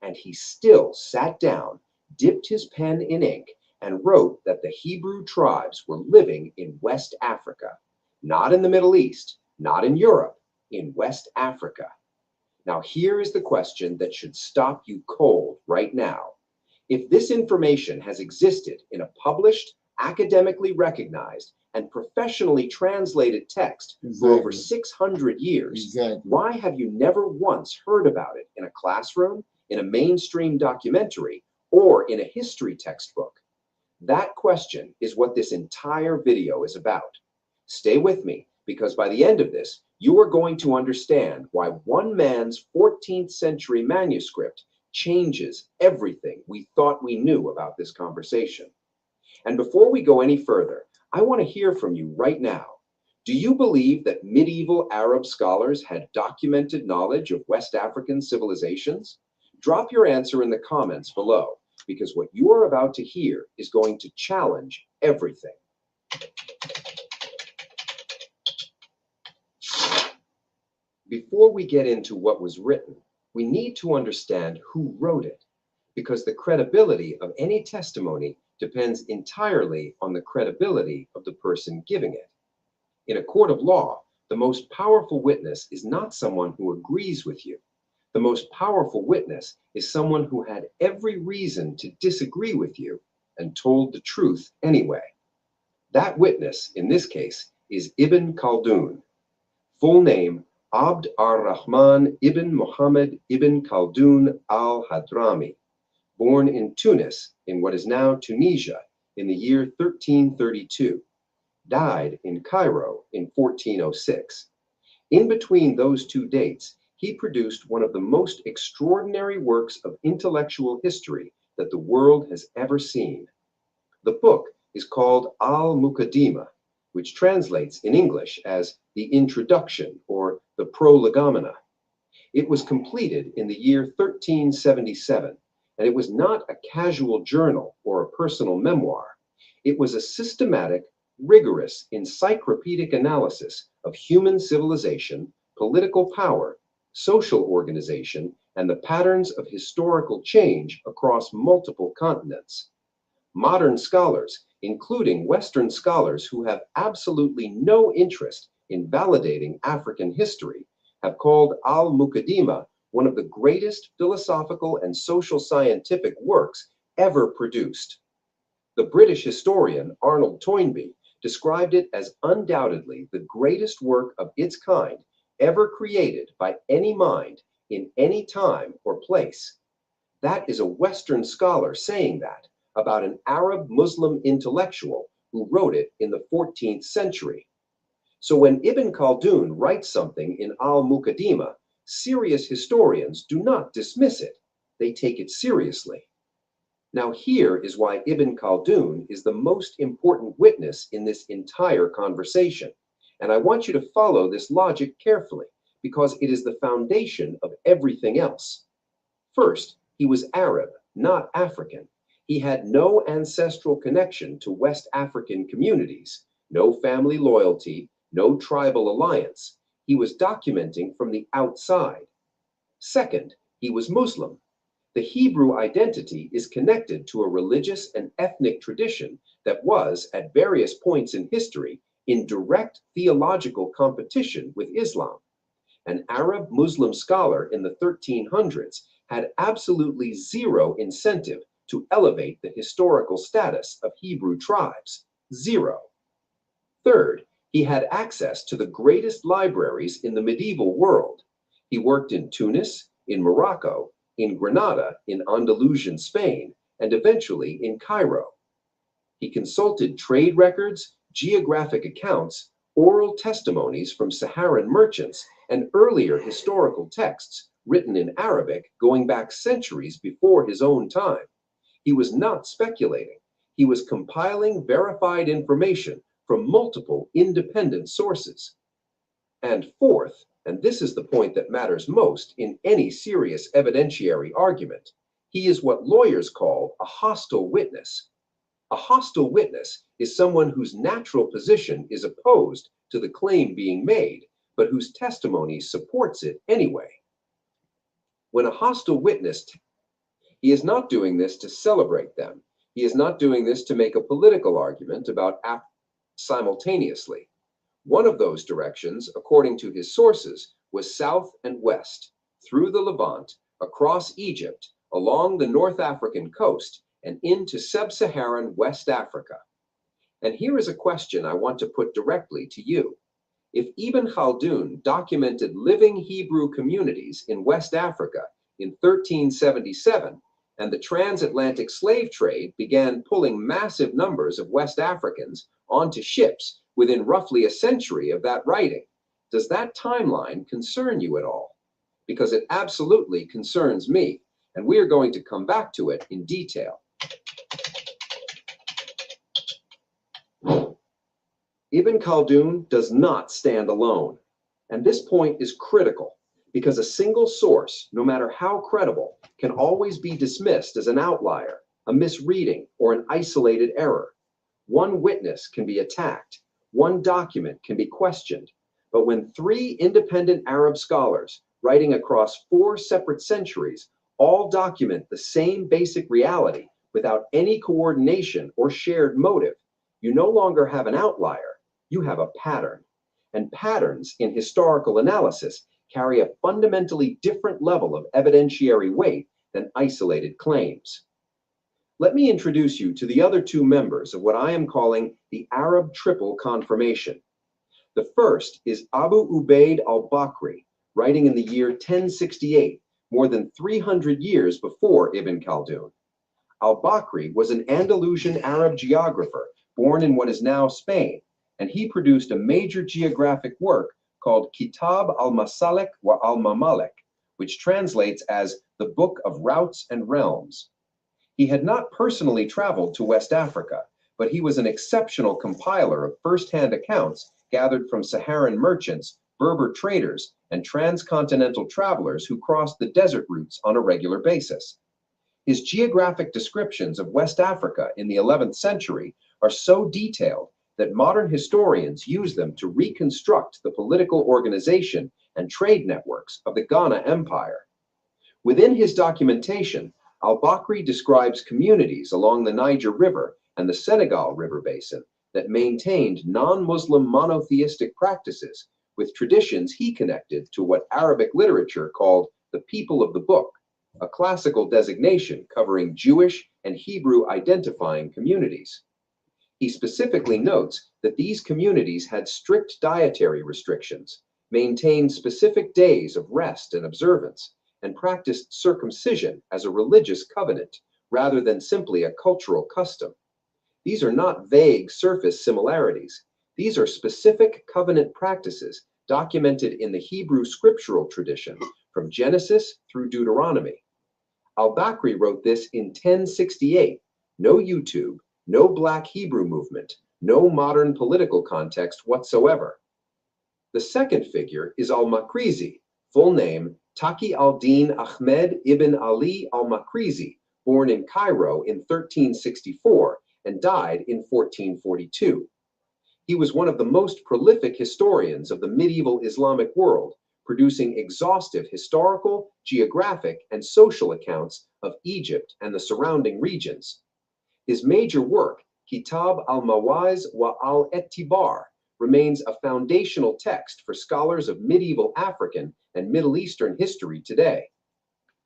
And he still sat down, dipped his pen in ink, and wrote that the Hebrew tribes were living in West Africa, not in the Middle East, not in Europe, in West Africa. Now, here is the question that should stop you cold right now. If this information has existed in a published, academically recognized, and professionally translated text for over 600 years, why have you never once heard about it in a classroom, in a mainstream documentary, or in a history textbook? That question is what this entire video is about. Stay with me, because by the end of this, you are going to understand why one man's 14th century manuscript changes everything we thought we knew about this conversation. And before we go any further, I want to hear from you right now. Do you believe that medieval Arab scholars had documented knowledge of West African civilizations? Drop your answer in the comments below, because what you are about to hear is going to challenge everything. Before we get into what was written, we need to understand who wrote it, because the credibility of any testimony depends entirely on the credibility of the person giving it. In a court of law, the most powerful witness is not someone who agrees with you. The most powerful witness is someone who had every reason to disagree with you and told the truth anyway. That witness, in this case, is Ibn Khaldun. Full name, Abd ar-Rahman ibn Muhammad ibn Khaldun al-Hadrami, born in Tunis, in what is now Tunisia, in the year 1332, died in Cairo in 1406. In between those two dates, he produced one of the most extraordinary works of intellectual history that the world has ever seen. The book is called Al-Muqaddimah, which translates in English as the Introduction or the Prolegomena. It was completed in the year 1377, and it was not a casual journal or a personal memoir. It was a systematic, rigorous, encyclopedic analysis of human civilization, political power, social organization, and the patterns of historical change across multiple continents. Modern scholars, including Western scholars who have absolutely no interest in validating African history, have called Al-Muqaddimah one of the greatest philosophical and social scientific works ever produced. The British historian Arnold Toynbee described it as undoubtedly the greatest work of its kind ever created by any mind in any time or place. That is a Western scholar saying that about an Arab Muslim intellectual who wrote it in the 14th century. So when Ibn Khaldun writes something in Al-Muqaddimah, serious historians do not dismiss it. They take it seriously. Now here is why Ibn Khaldun is the most important witness in this entire conversation. And I want you to follow this logic carefully, because it is the foundation of everything else. First, he was Arab, not African. He had no ancestral connection to West African communities, no family loyalty, no tribal alliance. He was documenting from the outside. Second, he was Muslim. The Hebrew identity is connected to a religious and ethnic tradition that was, at various points in history, in direct theological competition with Islam. An Arab Muslim scholar in the 1300s had absolutely zero incentive to elevate the historical status of Hebrew tribes. Zero. Third, he had access to the greatest libraries in the medieval world. He worked in Tunis, in Morocco, in Granada, in Andalusian Spain, and eventually in Cairo. He consulted trade records, geographic accounts, oral testimonies from Saharan merchants, and earlier historical texts written in Arabic going back centuries before his own time. He was not speculating. He was compiling verified information from multiple independent sources. And fourth, and this is the point that matters most in any serious evidentiary argument, he is what lawyers call a hostile witness. A hostile witness is someone whose natural position is opposed to the claim being made, but whose testimony supports it anyway. When a hostile witness, he is not doing this to celebrate them. He is not doing this to make a political argument about simultaneously. One of those directions, according to his sources, was south and west, through the Levant, across Egypt, along the North African coast, and into sub-Saharan West Africa. And here is a question I want to put directly to you. If Ibn Khaldun documented living Hebrew communities in West Africa in 1377, and the transatlantic slave trade began pulling massive numbers of West Africans onto ships within roughly a century of that writing, does that timeline concern you at all? Because it absolutely concerns me, and we are going to come back to it in detail. Ibn Khaldun does not stand alone, and this point is critical because a single source, no matter how credible, can always be dismissed as an outlier, a misreading, or an isolated error. One witness can be attacked, one document can be questioned, but when three independent Arab scholars writing across 4 separate centuries all document the same basic reality without any coordination or shared motive, you no longer have an outlier, you have a pattern. And patterns in historical analysis carry a fundamentally different level of evidentiary weight than isolated claims. Let me introduce you to the other two members of what I am calling the Arab Triple Confirmation. The first is Abu Ubaid al-Bakri, writing in the year 1068, more than 300 years before Ibn Khaldun. Al-Bakri was an Andalusian Arab geographer born in what is now Spain, and he produced a major geographic work called Kitab al-Masalik wa al-Mamalik, which translates as the Book of Routes and Realms. He had not personally traveled to West Africa, but he was an exceptional compiler of first-hand accounts gathered from Saharan merchants, Berber traders, and transcontinental travelers who crossed the desert routes on a regular basis. His geographic descriptions of West Africa in the 11th century are so detailed that modern historians use them to reconstruct the political organization and trade networks of the Ghana Empire. Within his documentation, al-Bakri describes communities along the Niger River and the Senegal River Basin that maintained non-Muslim monotheistic practices with traditions he connected to what Arabic literature called the people of the book, a classical designation covering Jewish and Hebrew identifying communities. He specifically notes that these communities had strict dietary restrictions, maintained specific days of rest and observance, and practiced circumcision as a religious covenant rather than simply a cultural custom. These are not vague surface similarities. These are specific covenant practices documented in the Hebrew scriptural tradition from Genesis through Deuteronomy. Al-Bakri wrote this in 1068. No YouTube, no Black Hebrew movement, no modern political context whatsoever. The second figure is al-Makrizi, full name Taqi al-Din Ahmed ibn Ali al-Makrizi, born in Cairo in 1364 and died in 1442. He was one of the most prolific historians of the medieval Islamic world, producing exhaustive historical, geographic, and social accounts of Egypt and the surrounding regions. His major work, Kitab al-Mawa'iz wa al-Ettibar, remains a foundational text for scholars of medieval African and Middle Eastern history today.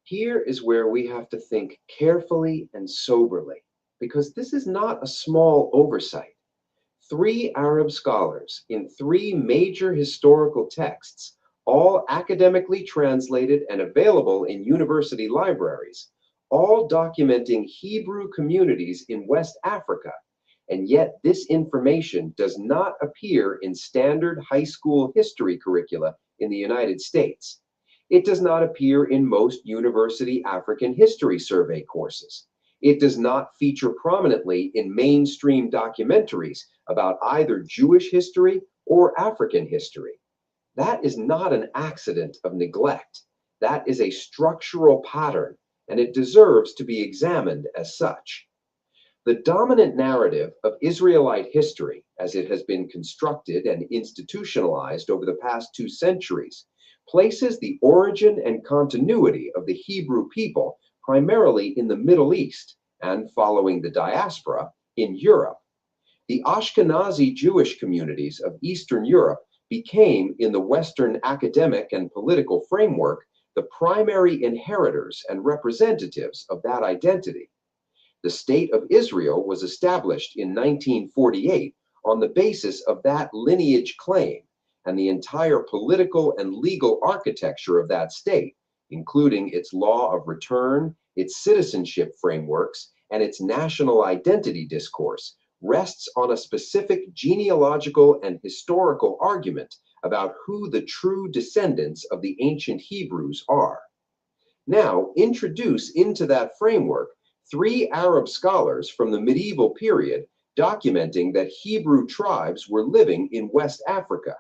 Here is where we have to think carefully and soberly, because this is not a small oversight. 3 Arab scholars in 3 major historical texts, all academically translated and available in university libraries, all documenting Hebrew communities in West Africa, and yet this information does not appear in standard high school history curricula in the United States. It does not appear in most university African history survey courses. It does not feature prominently in mainstream documentaries about either Jewish history or African history. That is not an accident of neglect. That is a structural pattern, and it deserves to be examined as such. The dominant narrative of Israelite history, as it has been constructed and institutionalized over the past 2 centuries, places the origin and continuity of the Hebrew people primarily in the Middle East and, following the diaspora, in Europe. The Ashkenazi Jewish communities of Eastern Europe became, in the Western academic and political framework, the primary inheritors and representatives of that identity. The State of Israel was established in 1948 on the basis of that lineage claim, and the entire political and legal architecture of that state, including its law of return, its citizenship frameworks, and its national identity discourse, rests on a specific genealogical and historical argument about who the true descendants of the ancient Hebrews are. Now, introduce into that framework 3 Arab scholars from the medieval period documenting that Hebrew tribes were living in West Africa,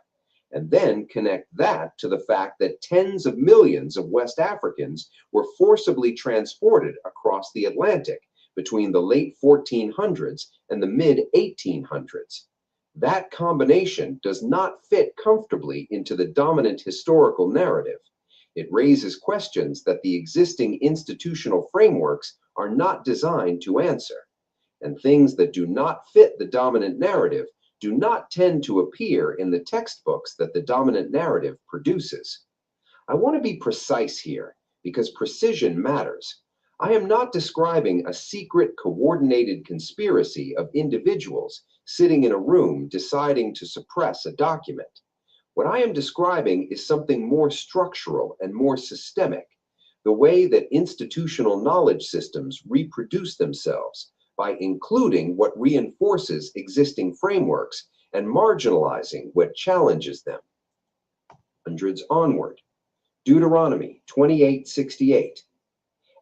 and then connect that to the fact that tens of millions of West Africans were forcibly transported across the Atlantic between the late 1400s and the mid-1800s. That combination does not fit comfortably into the dominant historical narrative. It raises questions that the existing institutional frameworks are not designed to answer, and things that do not fit the dominant narrative do not tend to appear in the textbooks that the dominant narrative produces. I want to be precise here because precision matters. I am not describing a secret, coordinated conspiracy of individuals sitting in a room deciding to suppress a document. What I am describing is something more structural and more systemic, the way that institutional knowledge systems reproduce themselves by including what reinforces existing frameworks and marginalizing what challenges them. Hundreds onward. Deuteronomy 28:68.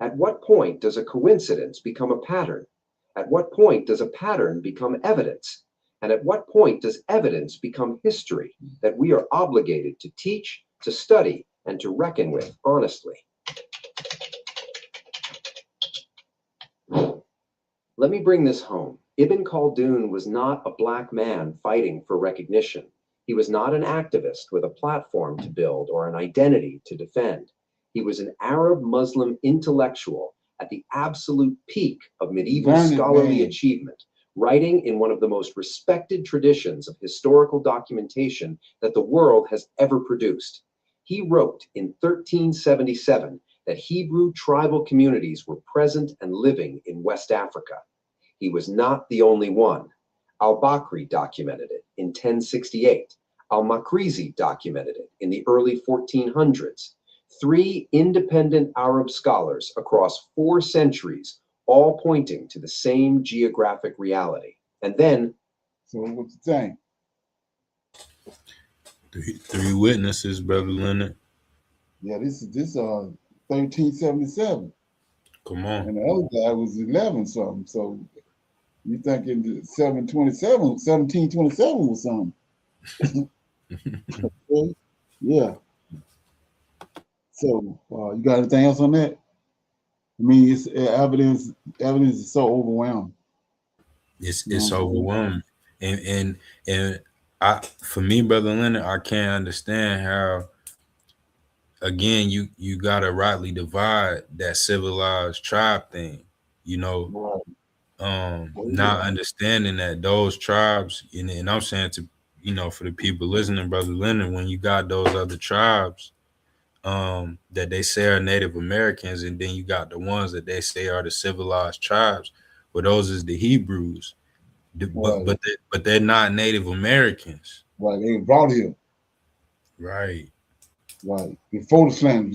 At what point does a coincidence become a pattern? At what point does a pattern become evidence? And at what point does evidence become history that we are obligated to teach, to study, and to reckon with honestly? Let me bring this home. Ibn Khaldun was not a black man fighting for recognition. He was not an activist with a platform to build or an identity to defend. He was an Arab Muslim intellectual at the absolute peak of medieval scholarly achievement, writing in one of the most respected traditions of historical documentation that the world has ever produced. He wrote in 1377 that Hebrew tribal communities were present and living in West Africa. He was not the only one. Al-Bakri documented it in 1068. Al-Makrizi documented it in the early 1400s. 3 independent Arab scholars across 4 centuries, all pointing to the same geographic reality. And then, so what you think? Three witnesses, Brother Leonard. Yeah, this 1377. Come on. And the other guy was 11 something. So you thinking 1727 was something. Okay. Yeah. So you got anything else on that? I mean, it's evidence is so overwhelming. It's overwhelming. And I, for me, Brother Leonard, I can't understand how, again, you gotta rightly divide that civilized tribe thing, Right. not understanding that those tribes, and I'm saying to, for the people listening, Brother Leonard, when you got those other tribes that they say are Native Americans, and then you got the ones that they say are the civilized tribes, well, those is the Hebrews, but they're not Native Americans. Right, they were brought here. Right. Before the slave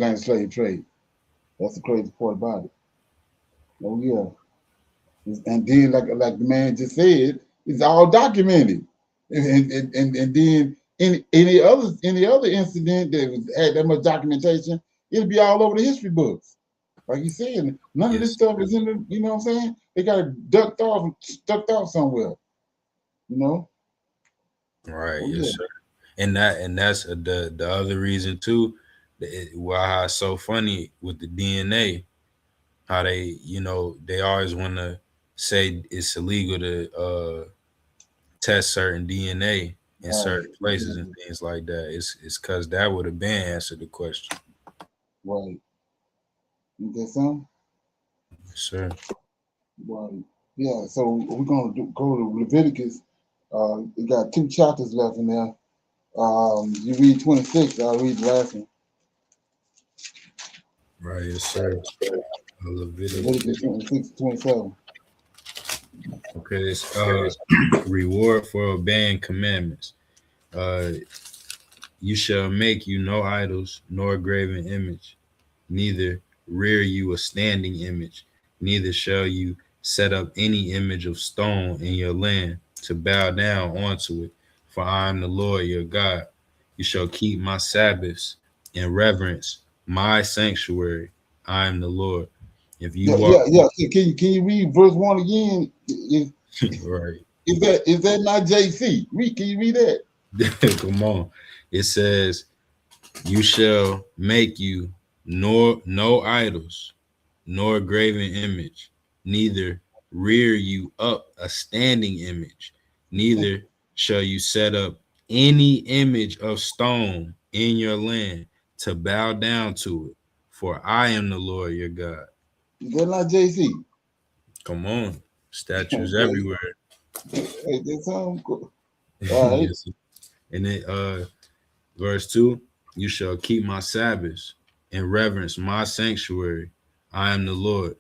trade. That's the crazy part about it. Oh yeah. And then, like the man just said, it's all documented. And then any other incident that had that much documentation, it'll be all over the history books. Like you said, none of this stuff is in the, you know what I'm saying? They got it ducked off somewhere. Right. Oh, yes, yeah. sir. And that's the other reason too, why it's so funny with the DNA, how they they always want to say it's illegal to test certain DNA in certain places and things like that. It's because that would have been answered the question. Right. You get some? Yes, sir. Right. Yeah. So we're gonna go to Leviticus. We got 2 chapters left in there. You read 26. I'll read the last one. Right. Yes, sir. Leviticus 26, 27. Okay. It's reward for obeying commandments. You shall make you no idols, nor graven image, neither rear you a standing image, neither shall you set up any image of stone in your land to bow down onto it, for I am the Lord your God. You shall keep my Sabbaths and reverence my sanctuary. I am the Lord. If you walk, Can you read verse 1 again? right. Is that not JC? Can you read that? Come on. It says, you shall make you no idols, nor graven image, neither rear you up a standing image, neither shall you set up any image of stone in your land to bow down to it, for I am the Lord your God. Is that not JC? Come on. Statues Okay. everywhere. Hey, that sounds cool. All right. Yes. And then verse 2, You shall keep my Sabbaths and reverence my sanctuary. I am the Lord.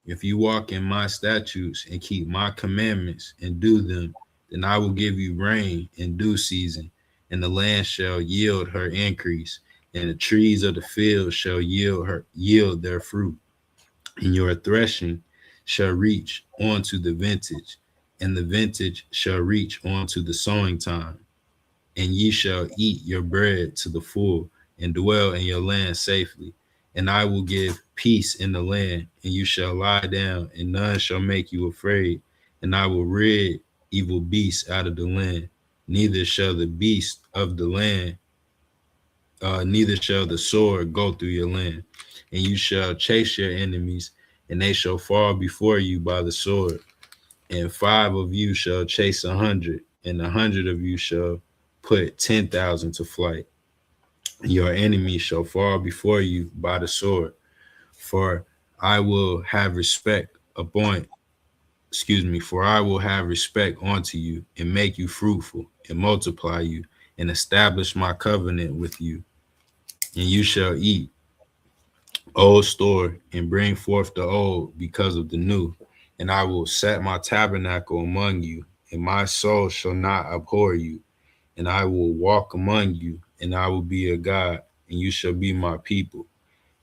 If you walk in my statutes and keep my commandments and do them, then I will give you rain in due season, and the land shall yield her increase, and the trees of the field shall yield their fruit. And your threshing shall reach on to the vintage, and the vintage shall reach on to the sowing time. And ye shall eat your bread to the full, and dwell in your land safely. And I will give peace in the land, and you shall lie down, and none shall make you afraid. And I will rid evil beasts out of the land, neither shall the beast of the land, neither shall the sword go through your land. And you shall chase your enemies, and they shall fall before you by the sword. And 5 of you shall chase 100, and 100 of you shall put 10,000 to flight. Your enemies shall fall before you by the sword, for I will have respect upon, for I will have respect unto you, and make you fruitful, and multiply you, and establish my covenant with you. And you shall eat old store, and bring forth the old because of the new. And I will set my tabernacle among you, and my soul shall not abhor you. And I will walk among you, and I will be your God, and you shall be my people.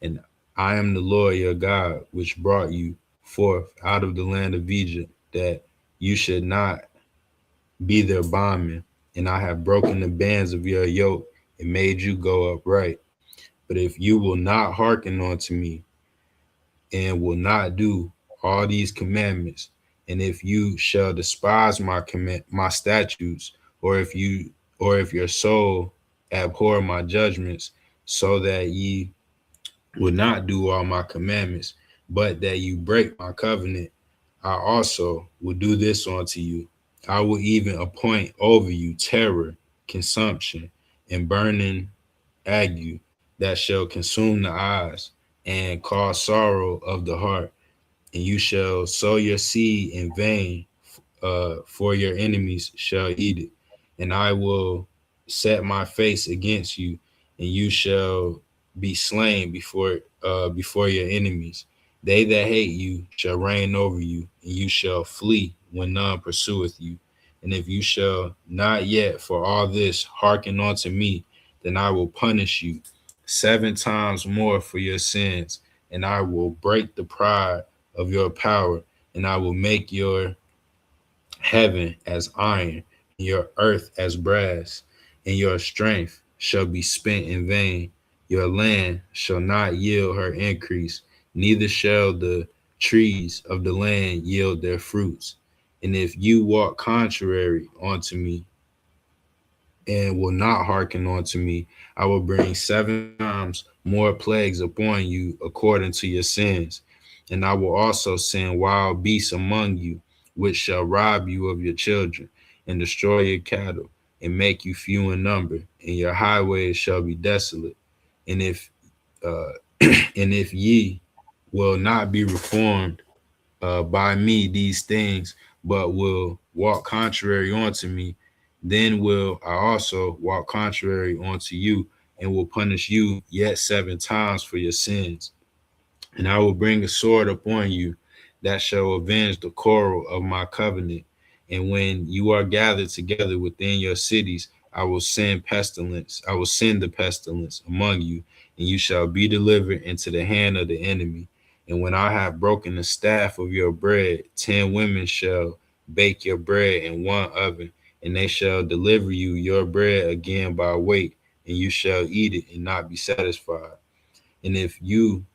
And I am the Lord your God, which brought you forth out of the land of Egypt, that you should not be their bondmen. And I have broken the bands of your yoke and made you go upright. But if you will not hearken unto me, and will not do all these commandments, and if you shall despise my statutes, or if your soul abhor my judgments, so that ye will not do all my commandments, but that you break my covenant, I also will do this unto you. I will even appoint over you terror, consumption, and burning ague that shall consume the eyes and cause sorrow of the heart. And you shall sow your seed in vain, for your enemies shall eat it. And I will set my face against you, and you shall be slain before your enemies. They that hate you shall reign over you, and you shall flee when none pursueth you. And if you shall not yet for all this hearken unto me, then I will punish you 7 times more for your sins, and I will break the pride of your power, and I will make your heaven as iron, and your earth as brass, and your strength shall be spent in vain. Your land shall not yield her increase, neither shall the trees of the land yield their fruits. And if you walk contrary unto me, and will not hearken unto me, I will bring 7 times more plagues upon you according to your sins. And I will also send wild beasts among you, which shall rob you of your children, and destroy your cattle, and make you few in number, and your highways shall be desolate. And if uh, and if ye will not be reformed by me these things, but will walk contrary unto me, then will I also walk contrary unto you, and will punish you yet 7 times for your sins. And I will bring a sword upon you that shall avenge the quarrel of my covenant. And when you are gathered together within your cities, I will send pestilence. I will send the pestilence among you, and you shall be delivered into the hand of the enemy. And when I have broken the staff of your bread, 10 women shall bake your bread in one oven, and they shall deliver you your bread again by weight, and you shall eat it and not be satisfied. And if you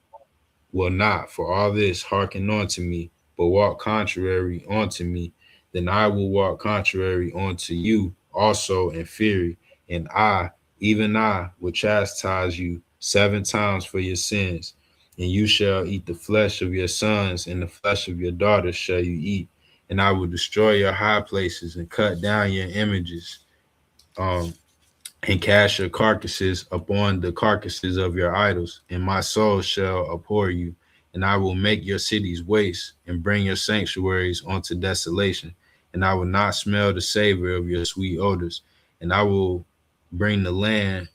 will not for all this hearken unto me, but walk contrary unto me, then I will walk contrary unto you also in fury, and I, even I, will chastise you 7 times for your sins. And you shall eat the flesh of your sons, and the flesh of your daughters shall you eat. And I will destroy your high places and cut down your images. And cast your carcasses upon the carcasses of your idols, and my soul shall abhor you. And I will make your cities waste, and bring your sanctuaries unto desolation. And I will not smell the savor of your sweet odors. And I will bring the land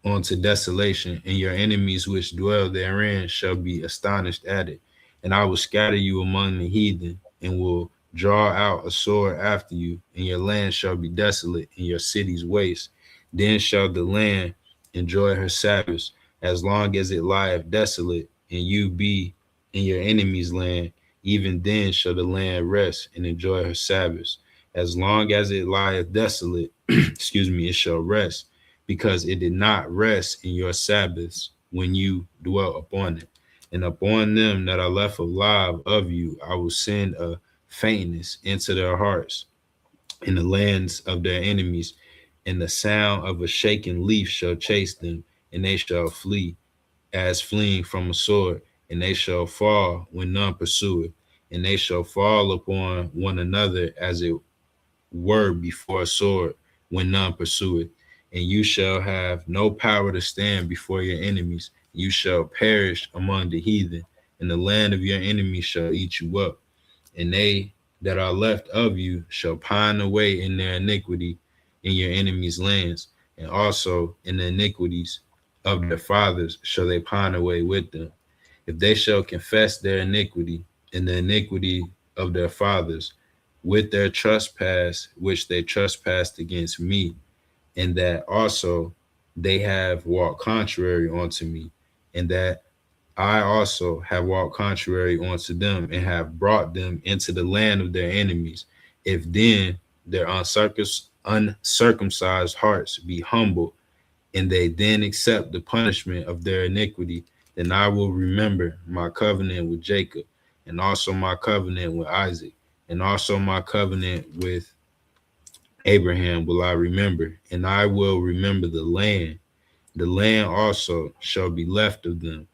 onto desolation, and your enemies which dwell therein shall be astonished at it. And I will scatter you among the heathen, and will draw out a sword after you, and your land shall be desolate, and your cities waste. Then shall the land enjoy her Sabbaths, as long as it lieth desolate, and you be in your enemy's land. Even then shall the land rest and enjoy her Sabbaths. As long as it lieth desolate, excuse me, it shall rest, because it did not rest in your Sabbaths when you dwelt upon it. And upon them that are left alive of you, I will send a faintness into their hearts in the lands of their enemies, and the sound of a shaken leaf shall chase them, and they shall flee as fleeing from a sword, and they shall fall when none pursueth, and they shall fall upon one another as it were before a sword when none pursueth. And you shall have no power to stand before your enemies. You shall perish among the heathen, and the land of your enemies shall eat you up. And they that are left of you shall pine away in their iniquity in your enemies' lands, and also in the iniquities of their fathers shall they pine away with them. If they shall confess their iniquity and the iniquity of their fathers with their trespass, which they trespassed against me, and that also they have walked contrary unto me, and that I also have walked contrary unto them, and have brought them into the land of their enemies. If then their uncircumcised hearts be humble, and they then accept the punishment of their iniquity, then I will remember my covenant with Jacob, and also my covenant with Isaac, and also my covenant with Abraham will I remember, and I will remember the land. The land also shall be left of them,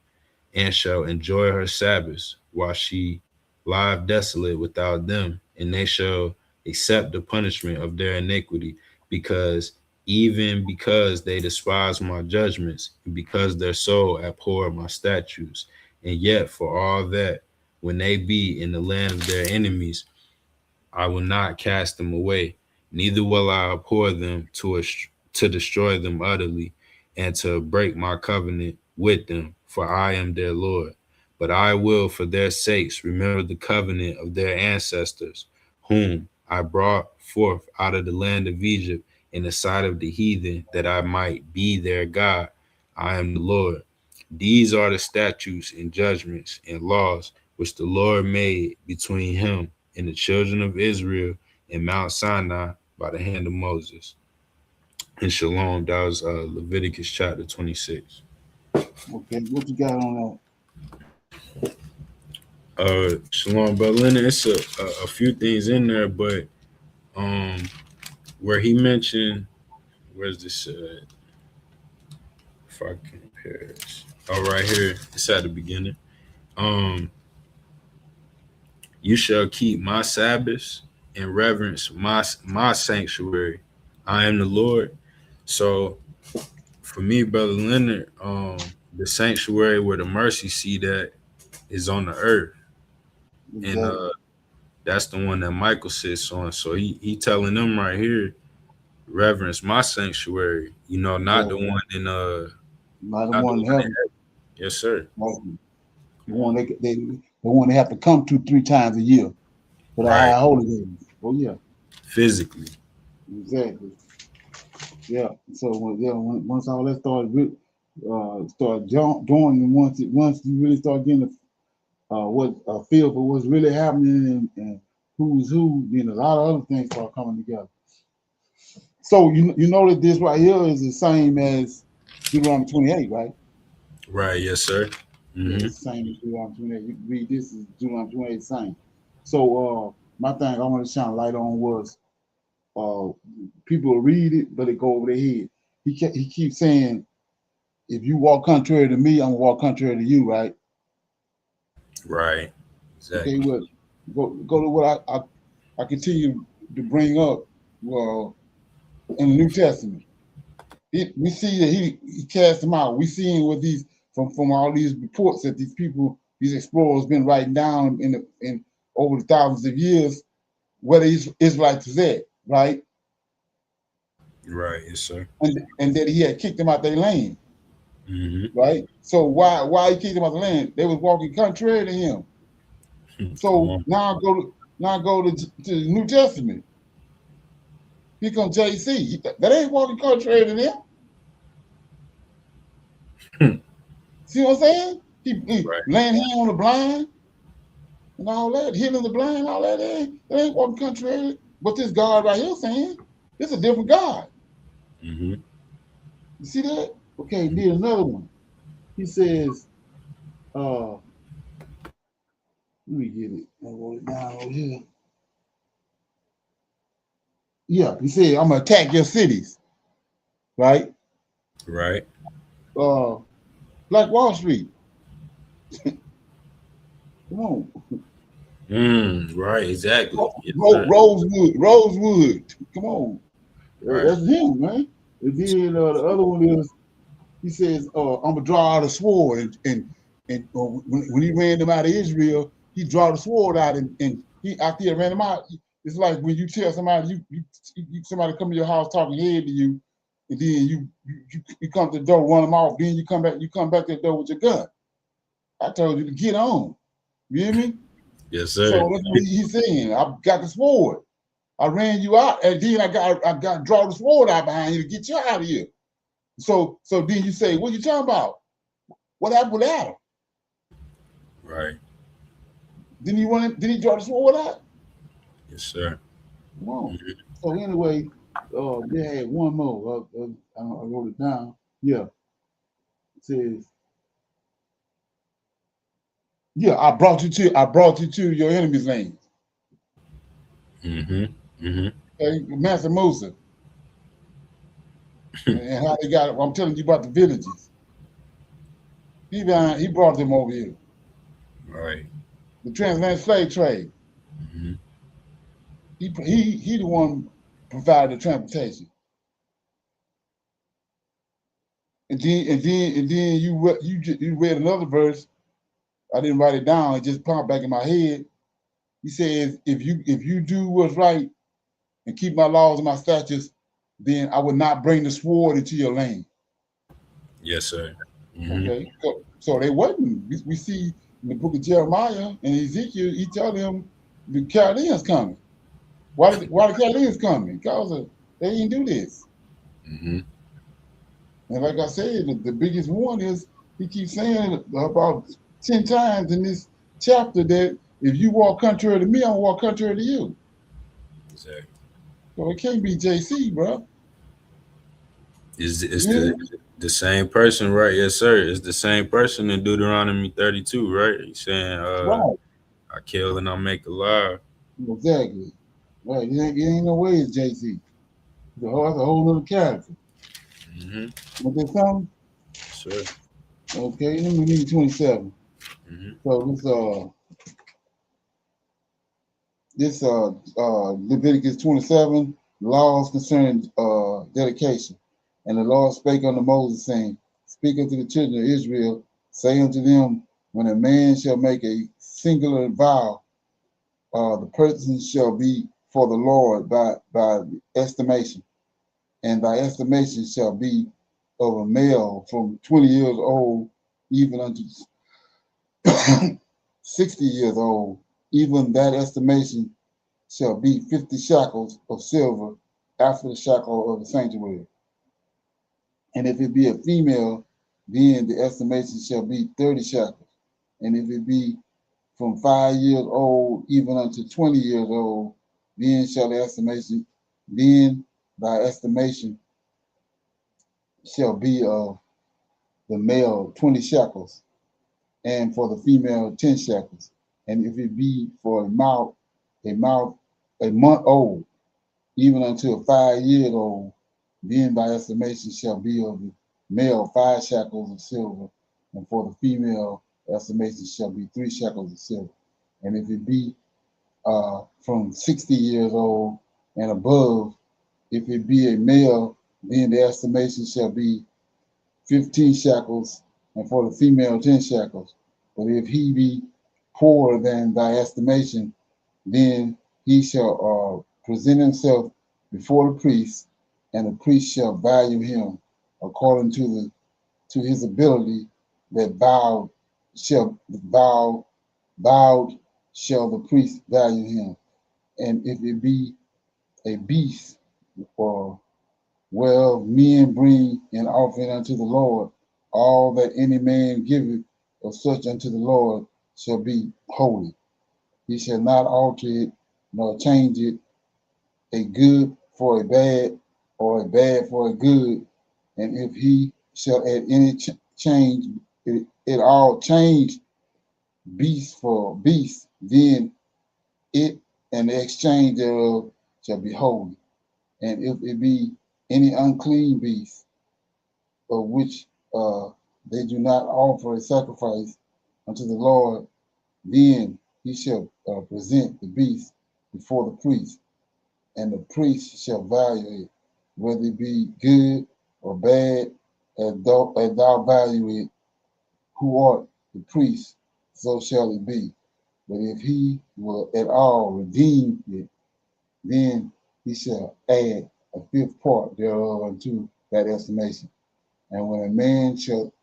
and shall enjoy her Sabbaths, while she lieth desolate without them, and they shall accept the punishment of their iniquity, because they despise my judgments, and because their soul abhor my statutes. And yet for all that, when they be in the land of their enemies, I will not cast them away, neither will I abhor them to destroy them utterly, and to break my covenant with them, for I am their Lord. But I will, for their sakes, remember the covenant of their ancestors, whom I brought forth out of the land of Egypt in the sight of the heathen, that I might be their God. I am the Lord. These are the statutes and judgments and laws which the Lord made between him and the children of Israel in Mount Sinai by the hand of Moses. And Shalom, that was Leviticus chapter 26. Okay, what you got on Shalom, Brother Leonard, it's a few things in there, but where he mentioned, where's this? If I compare it, right here, it's at the beginning. You shall keep my Sabbaths and reverence my sanctuary. I am the Lord. So for me, Brother Leonard, the sanctuary where the mercy seat at is on the earth. that? And that's the one that Michael sits on. So he telling them right here, reverence my sanctuary, not the one in Not the not the one in one in heaven. heaven. Yes, sir. The one the one they have to come to 3 times a year for the Right. high holy days. Oh yeah, Physically. exactly. Yeah. So once all that started doing, and once you really start getting a feel for what's really happening and who's who, then a lot of other things start coming together. So you know that this right here is the same as Deuteronomy 28, right? Right. Yes, sir. Yeah, Mm-hmm. it's the same as Deuteronomy 28. You can read this is Deuteronomy 28 same. So my thing I want to shine a light on was people read it, but it go over their head. He keeps saying, if you walk contrary to me, I'm gonna walk contrary to you, right? Right. Okay, Exactly. well, go to what I continue to bring up. Well, in the New Testament, we see that he cast them out. We see what these from all these reports that these people, these explorers, been writing down in over the thousands of years where these Israelites is at, right? Right. Yes, sir. and that he had kicked them out their land. Mm-hmm. Right. So why he kicked them out the land? They was walking contrary to him. Come So on. now go to the New Testament. Here comes JC. That ain't walking contrary to them. See what I'm saying? He Right. laying hand on the blind and all that, healing the blind, all that. That ain't walking contrary. But this God right here saying, this is a different God. Mm-hmm. You see that? Okay, need another one. He says, let me get it. I wrote it down over here. Yeah, he said, I'm gonna attack your cities, right? Right. Like Wall Street. Come on. Right. Exactly. Yes, sir. Rosewood. Come on. Right. That's him, man. And then the other one is, he says, I'm gonna draw out a sword, and when he ran them out of Israel, he draw the sword out, and he after he ran them out, it's like when you tell somebody somebody come to your house talking head to you, and then you come to the door, run them off, then you come back to the door with your gun. I told you to get on. You hear me? Yes, So sir. that's what he's saying. I got the sword. I ran you out, and then I got to draw the sword out behind you to get you out of here. So then you say, what you talking about? What happened with Adam? Right. Didn't he draw the sword out? Yes, sir. Come on. Mm-hmm. So anyway, they had one more. I wrote it down. Yeah. It says, yeah, I brought you to your enemy's land. Mm-hmm. Mm-hmm. Okay, Master Musa. And how they got it. I'm telling you about the villages. He brought them over here. Right. The transatlantic slave trade. Mm-hmm. He the one provided the transportation. And then you read another verse. I didn't write it down. It just popped back in my head. He says, if you do what's right and keep my laws and my statutes, then I will not bring the sword into your land. Yes, sir. Mm-hmm. Okay, so they wasn't. We see in the book of Jeremiah and Ezekiel, he tell them the Chaldeans coming. Why the Chaldeans coming? Because they didn't do this. Mm-hmm. And like I said, the biggest one is he keeps saying about 10 times in this chapter that if you walk contrary to me, I'll walk contrary to you. Exactly. So it can't be JC, bro. It's Yeah. the same person, right? Yes, sir. It's the same person in Deuteronomy 32, right? He's saying, Right. I kill and I make alive. Exactly. Right. It ain't no way it's JC. That's a whole other character. Mm-hmm. But there's something? Sure. Okay, let me read 27. Mm-hmm. So this Leviticus 27, laws concerning dedication. And the Lord spake unto Moses, saying, Speak unto the children of Israel, say unto them, when a man shall make a singular vow, the person shall be for the Lord by estimation, and thy estimation shall be of a male from 20 years old even unto 60 years old. Even that estimation shall be 50 shekels of silver after the shekel of the sanctuary. And if it be a female, then the estimation shall be 30 shekels. And if it be from 5 years old even unto 20 years old, then thy estimation shall be of the male 20 shekels, and for the female 10 shekels. And if it be for a month old, even until 5 years old, then thy estimation shall be of the male 5 shekels of silver, and for the female estimation shall be 3 shekels of silver. And if it be from 60 years old and above, if it be a male, then the estimation shall be 15 shekels, and for the female 10 shekels. But if he be poorer than thy estimation, then he shall present himself before the priest, and the priest shall value him according to his ability. That bowed shall the priest value him. And if it be a beast, or well, men bring an offering unto the Lord, all that any man giveth of such unto the Lord shall be holy. He shall not alter it, nor change it, a good for a bad, or a bad for a good. And if he shall at any change it all change beast for beast, then it and the exchange thereof shall be holy. And if it be any unclean beast, of which they do not offer a sacrifice unto the Lord, then he shall present the beast before the priest, and the priest shall value it, whether it be good or bad, as thou value it, who art the priest, so shall it be. But if he will at all redeem it, then he shall add a fifth part thereof unto that estimation. And when a man shall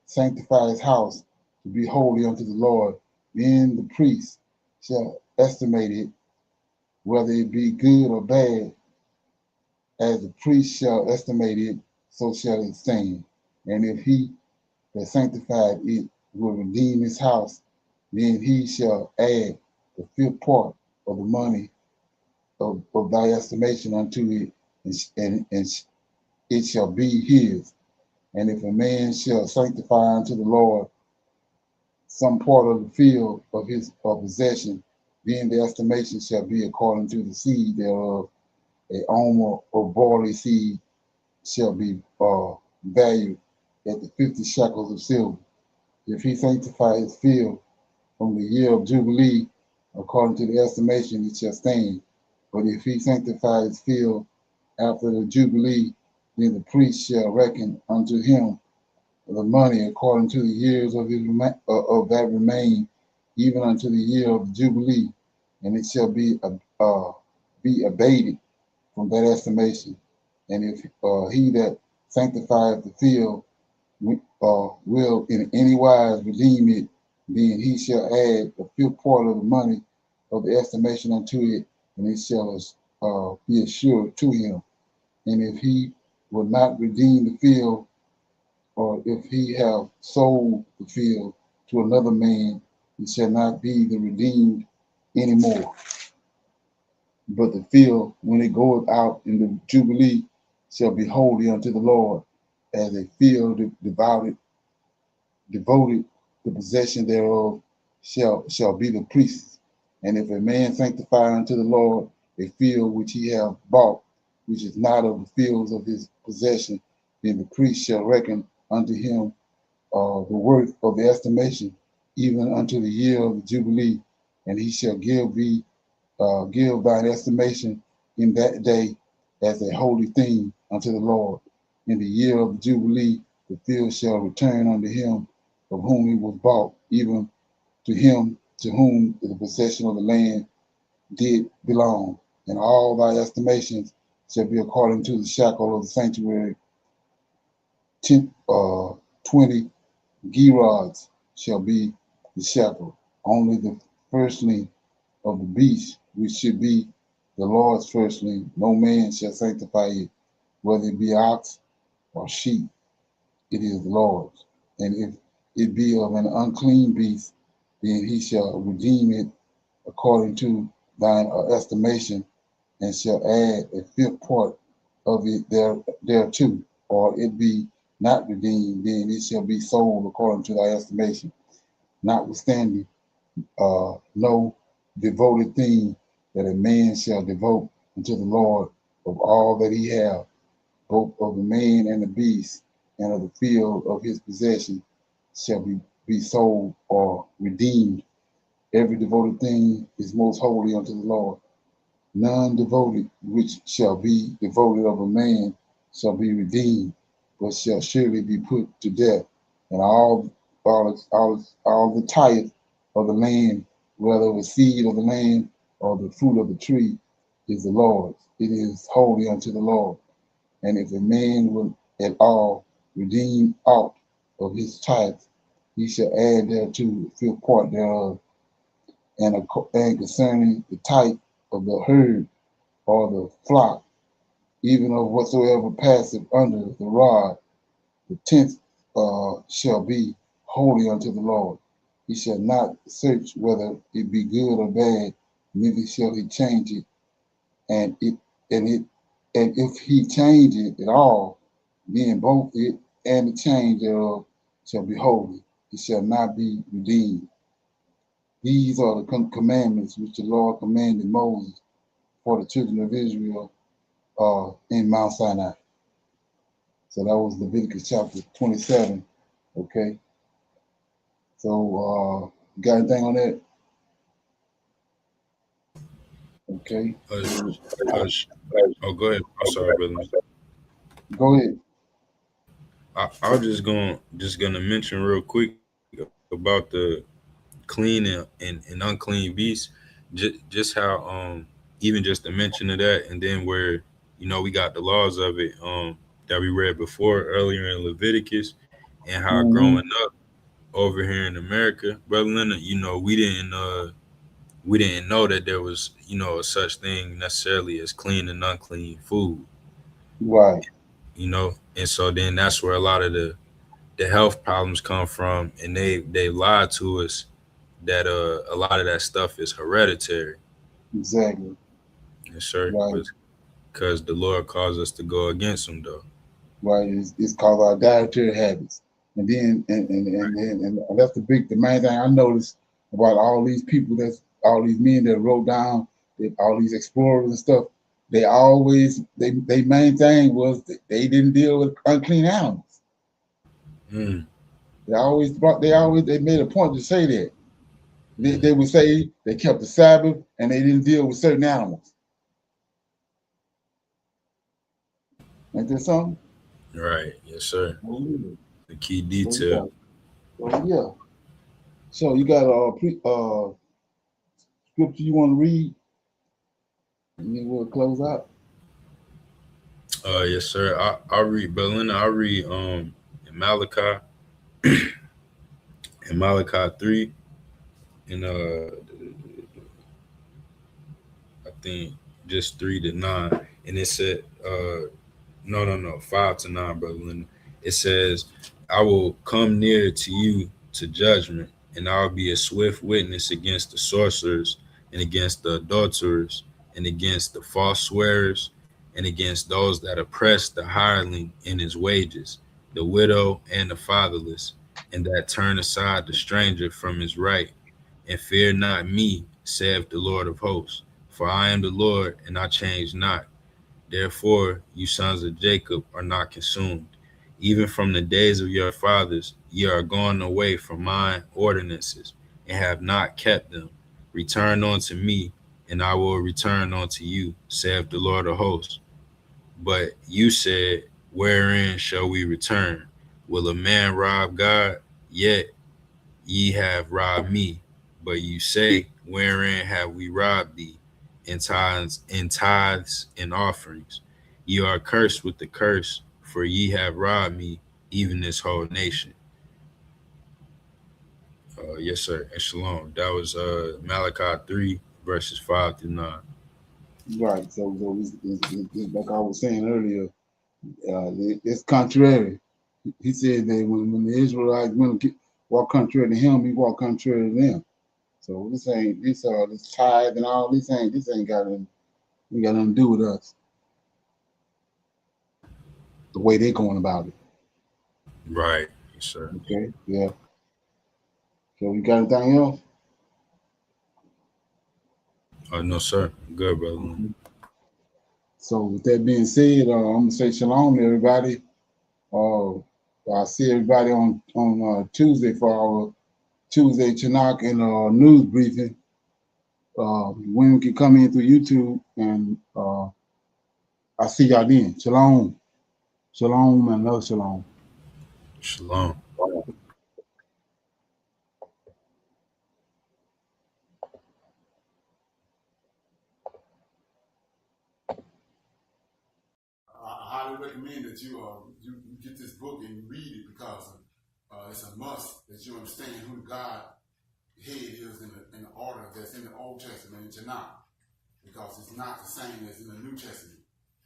sanctify his house to be holy unto the Lord, then the priest shall estimate it, whether it be good or bad, as the priest shall estimate it, so shall it stand. And if he that sanctified it will redeem his house, then he shall add the fifth part of the money of thy estimation unto it, and it shall be his. And if a man shall sanctify unto the Lord some part of the field of his possession, then the estimation shall be according to the seed thereof. A omer of barley seed shall be valued at the 50 shekels of silver. If he sanctify his field from the year of Jubilee, according to the estimation, it shall stand. But if he sanctify his field after the Jubilee, then the priest shall reckon unto him the money according to the years of that remain, even unto the year of Jubilee, and it shall be abated from that estimation. And if he that sanctifieth the field will in any wise redeem it, then he shall add the fifth part of the money of the estimation unto it, and it shall be assured to him. And if he will not redeem the field, or if he have sold the field to another man, it shall not be the redeemed anymore. But the field, when it goeth out in the Jubilee, shall be holy unto the Lord, as a field devoted, the possession thereof shall be the priest's. And if a man sanctify unto the Lord a field which he hath bought, which is not of the fields of his possession, then the priest shall reckon unto him the worth of the estimation, even unto the year of the Jubilee, and he shall give thine estimation in that day as a holy thing unto the Lord. In the year of the Jubilee, the field shall return unto him of whom it was bought, even to him to whom the possession of the land did belong. And all thy estimations shall be according to the shekel of the sanctuary. 20 gerods shall be the shekel. Only the firstling of the beast, which should be the Lord's firstling, no man shall sanctify it, whether it be ox or sheep, it is the Lord's. And if it be of an unclean beast, then he shall redeem it according to thine estimation, and shall add a fifth part of it thereto. Or it be not redeemed, then it shall be sold according to thy estimation. Notwithstanding, no devoted thing that a man shall devote unto the Lord of all that he hath, both of the man and the beast, and of the field of his possession, shall be sold or redeemed. Every devoted thing is most holy unto the Lord. None devoted which shall be devoted of a man shall be redeemed, but shall surely be put to death. And all the tithe of the land, whether the seed of the land or the fruit of the tree, is the Lord's. It is holy unto the Lord. And if a man will at all redeem aught of his tithes, he shall add thereto the fifth part thereof. And concerning the tithe of the herd or the flock, even of whatsoever passeth under the rod, the tenth shall be holy unto the Lord. He shall not search whether it be good or bad, neither shall he change it. And if he change it at all, then both it and the change thereof shall be holy. It shall not be redeemed. These are the commandments which the Lord commanded Moses for the children of Israel in Mount Sinai. So that was Leviticus chapter 27. Okay. So got anything on that? Okay. Oh, go ahead. I'm sorry, brother. Go ahead. I was just gonna mention real quick about the clean and unclean beasts. Just how even just the mention of that, and then where we got the laws of it that we read before earlier in Leviticus, and how Mm-hmm. growing up over here in America, brother Leonard, we didn't know that there was a such thing necessarily as clean and unclean food, Right. and so then that's where a lot of the health problems come from, and they lied to us that a lot of that stuff is hereditary. Exactly. Yes, sir. Right. But because the Lord calls us to go against them, though. Right. It's called our dietary habits. And then and that's the main thing I noticed about all these people, that's all these men that wrote down that all these explorers and stuff. They main thing was that they didn't deal with unclean animals. Mm, They made a point to say that. They would say they kept the Sabbath and they didn't deal with certain animals. Ain't that something? right. Yes, sir. Oh, yeah. The key Oh, detail. yeah. Oh, yeah. So you got a scripture you want to read, and then we'll close out. Yes, sir. I'll read Berlin. I'll read in Malachi 3, and I think just 3 to 9. And it said no, 5 to 9, brother Linda. It says, I will come near to you to judgment, and I will be a swift witness against the sorcerers, and against the adulterers, and against the false swearers, and against those that oppress the hireling in his wages, the widow and the fatherless, and that turn aside the stranger from his right. And fear not me, saith the Lord of hosts, for I am the Lord, and I change not. Therefore, you sons of Jacob are not consumed. Even from the days of your fathers, ye are gone away from mine ordinances, and have not kept them. Return unto me, and I will return unto you, saith the Lord of hosts. But you said, wherein shall we return? Will a man rob God? Yet ye have robbed me. But you say, wherein have we robbed thee? In tithes and offerings. Ye are cursed with the curse, for ye have robbed me, even this whole nation. Yes, sir. And shalom. That was Malachi 3, verses 5 through 9. Right. So it's like I was saying earlier, it's contrary. He said that when the Israelites walk contrary to him, he walk contrary to them. So this tithe and all this ain't got nothing to do with us. The way they're going about it. Right. Yes, sir. Okay. Yeah. So you got anything else? No, sir. Good, brother. Mhm. So with that being said, I'm gonna say shalom to everybody. Uh, I'll see everybody on Tuesday for our Tuesday Tanak and news briefing. When we can come in through YouTube, and I'll see y'all then. Shalom, shalom, and love shalom. Shalom. recommend that you get this book and you read it because it's a must that you understand who the God head is in the order that's in the Old Testament in Tanak, because it's not the same as in the New Testament.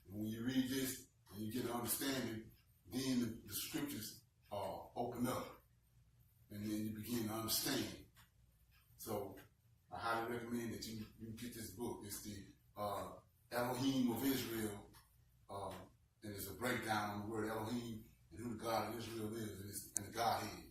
And when you read this and you get an understanding, then the scriptures open up, and then you begin to understand. So I highly recommend that you get this book. It's the Elohim of Israel, and it's a breakdown on the word Elohim and who the God of Israel is, and the Godhead.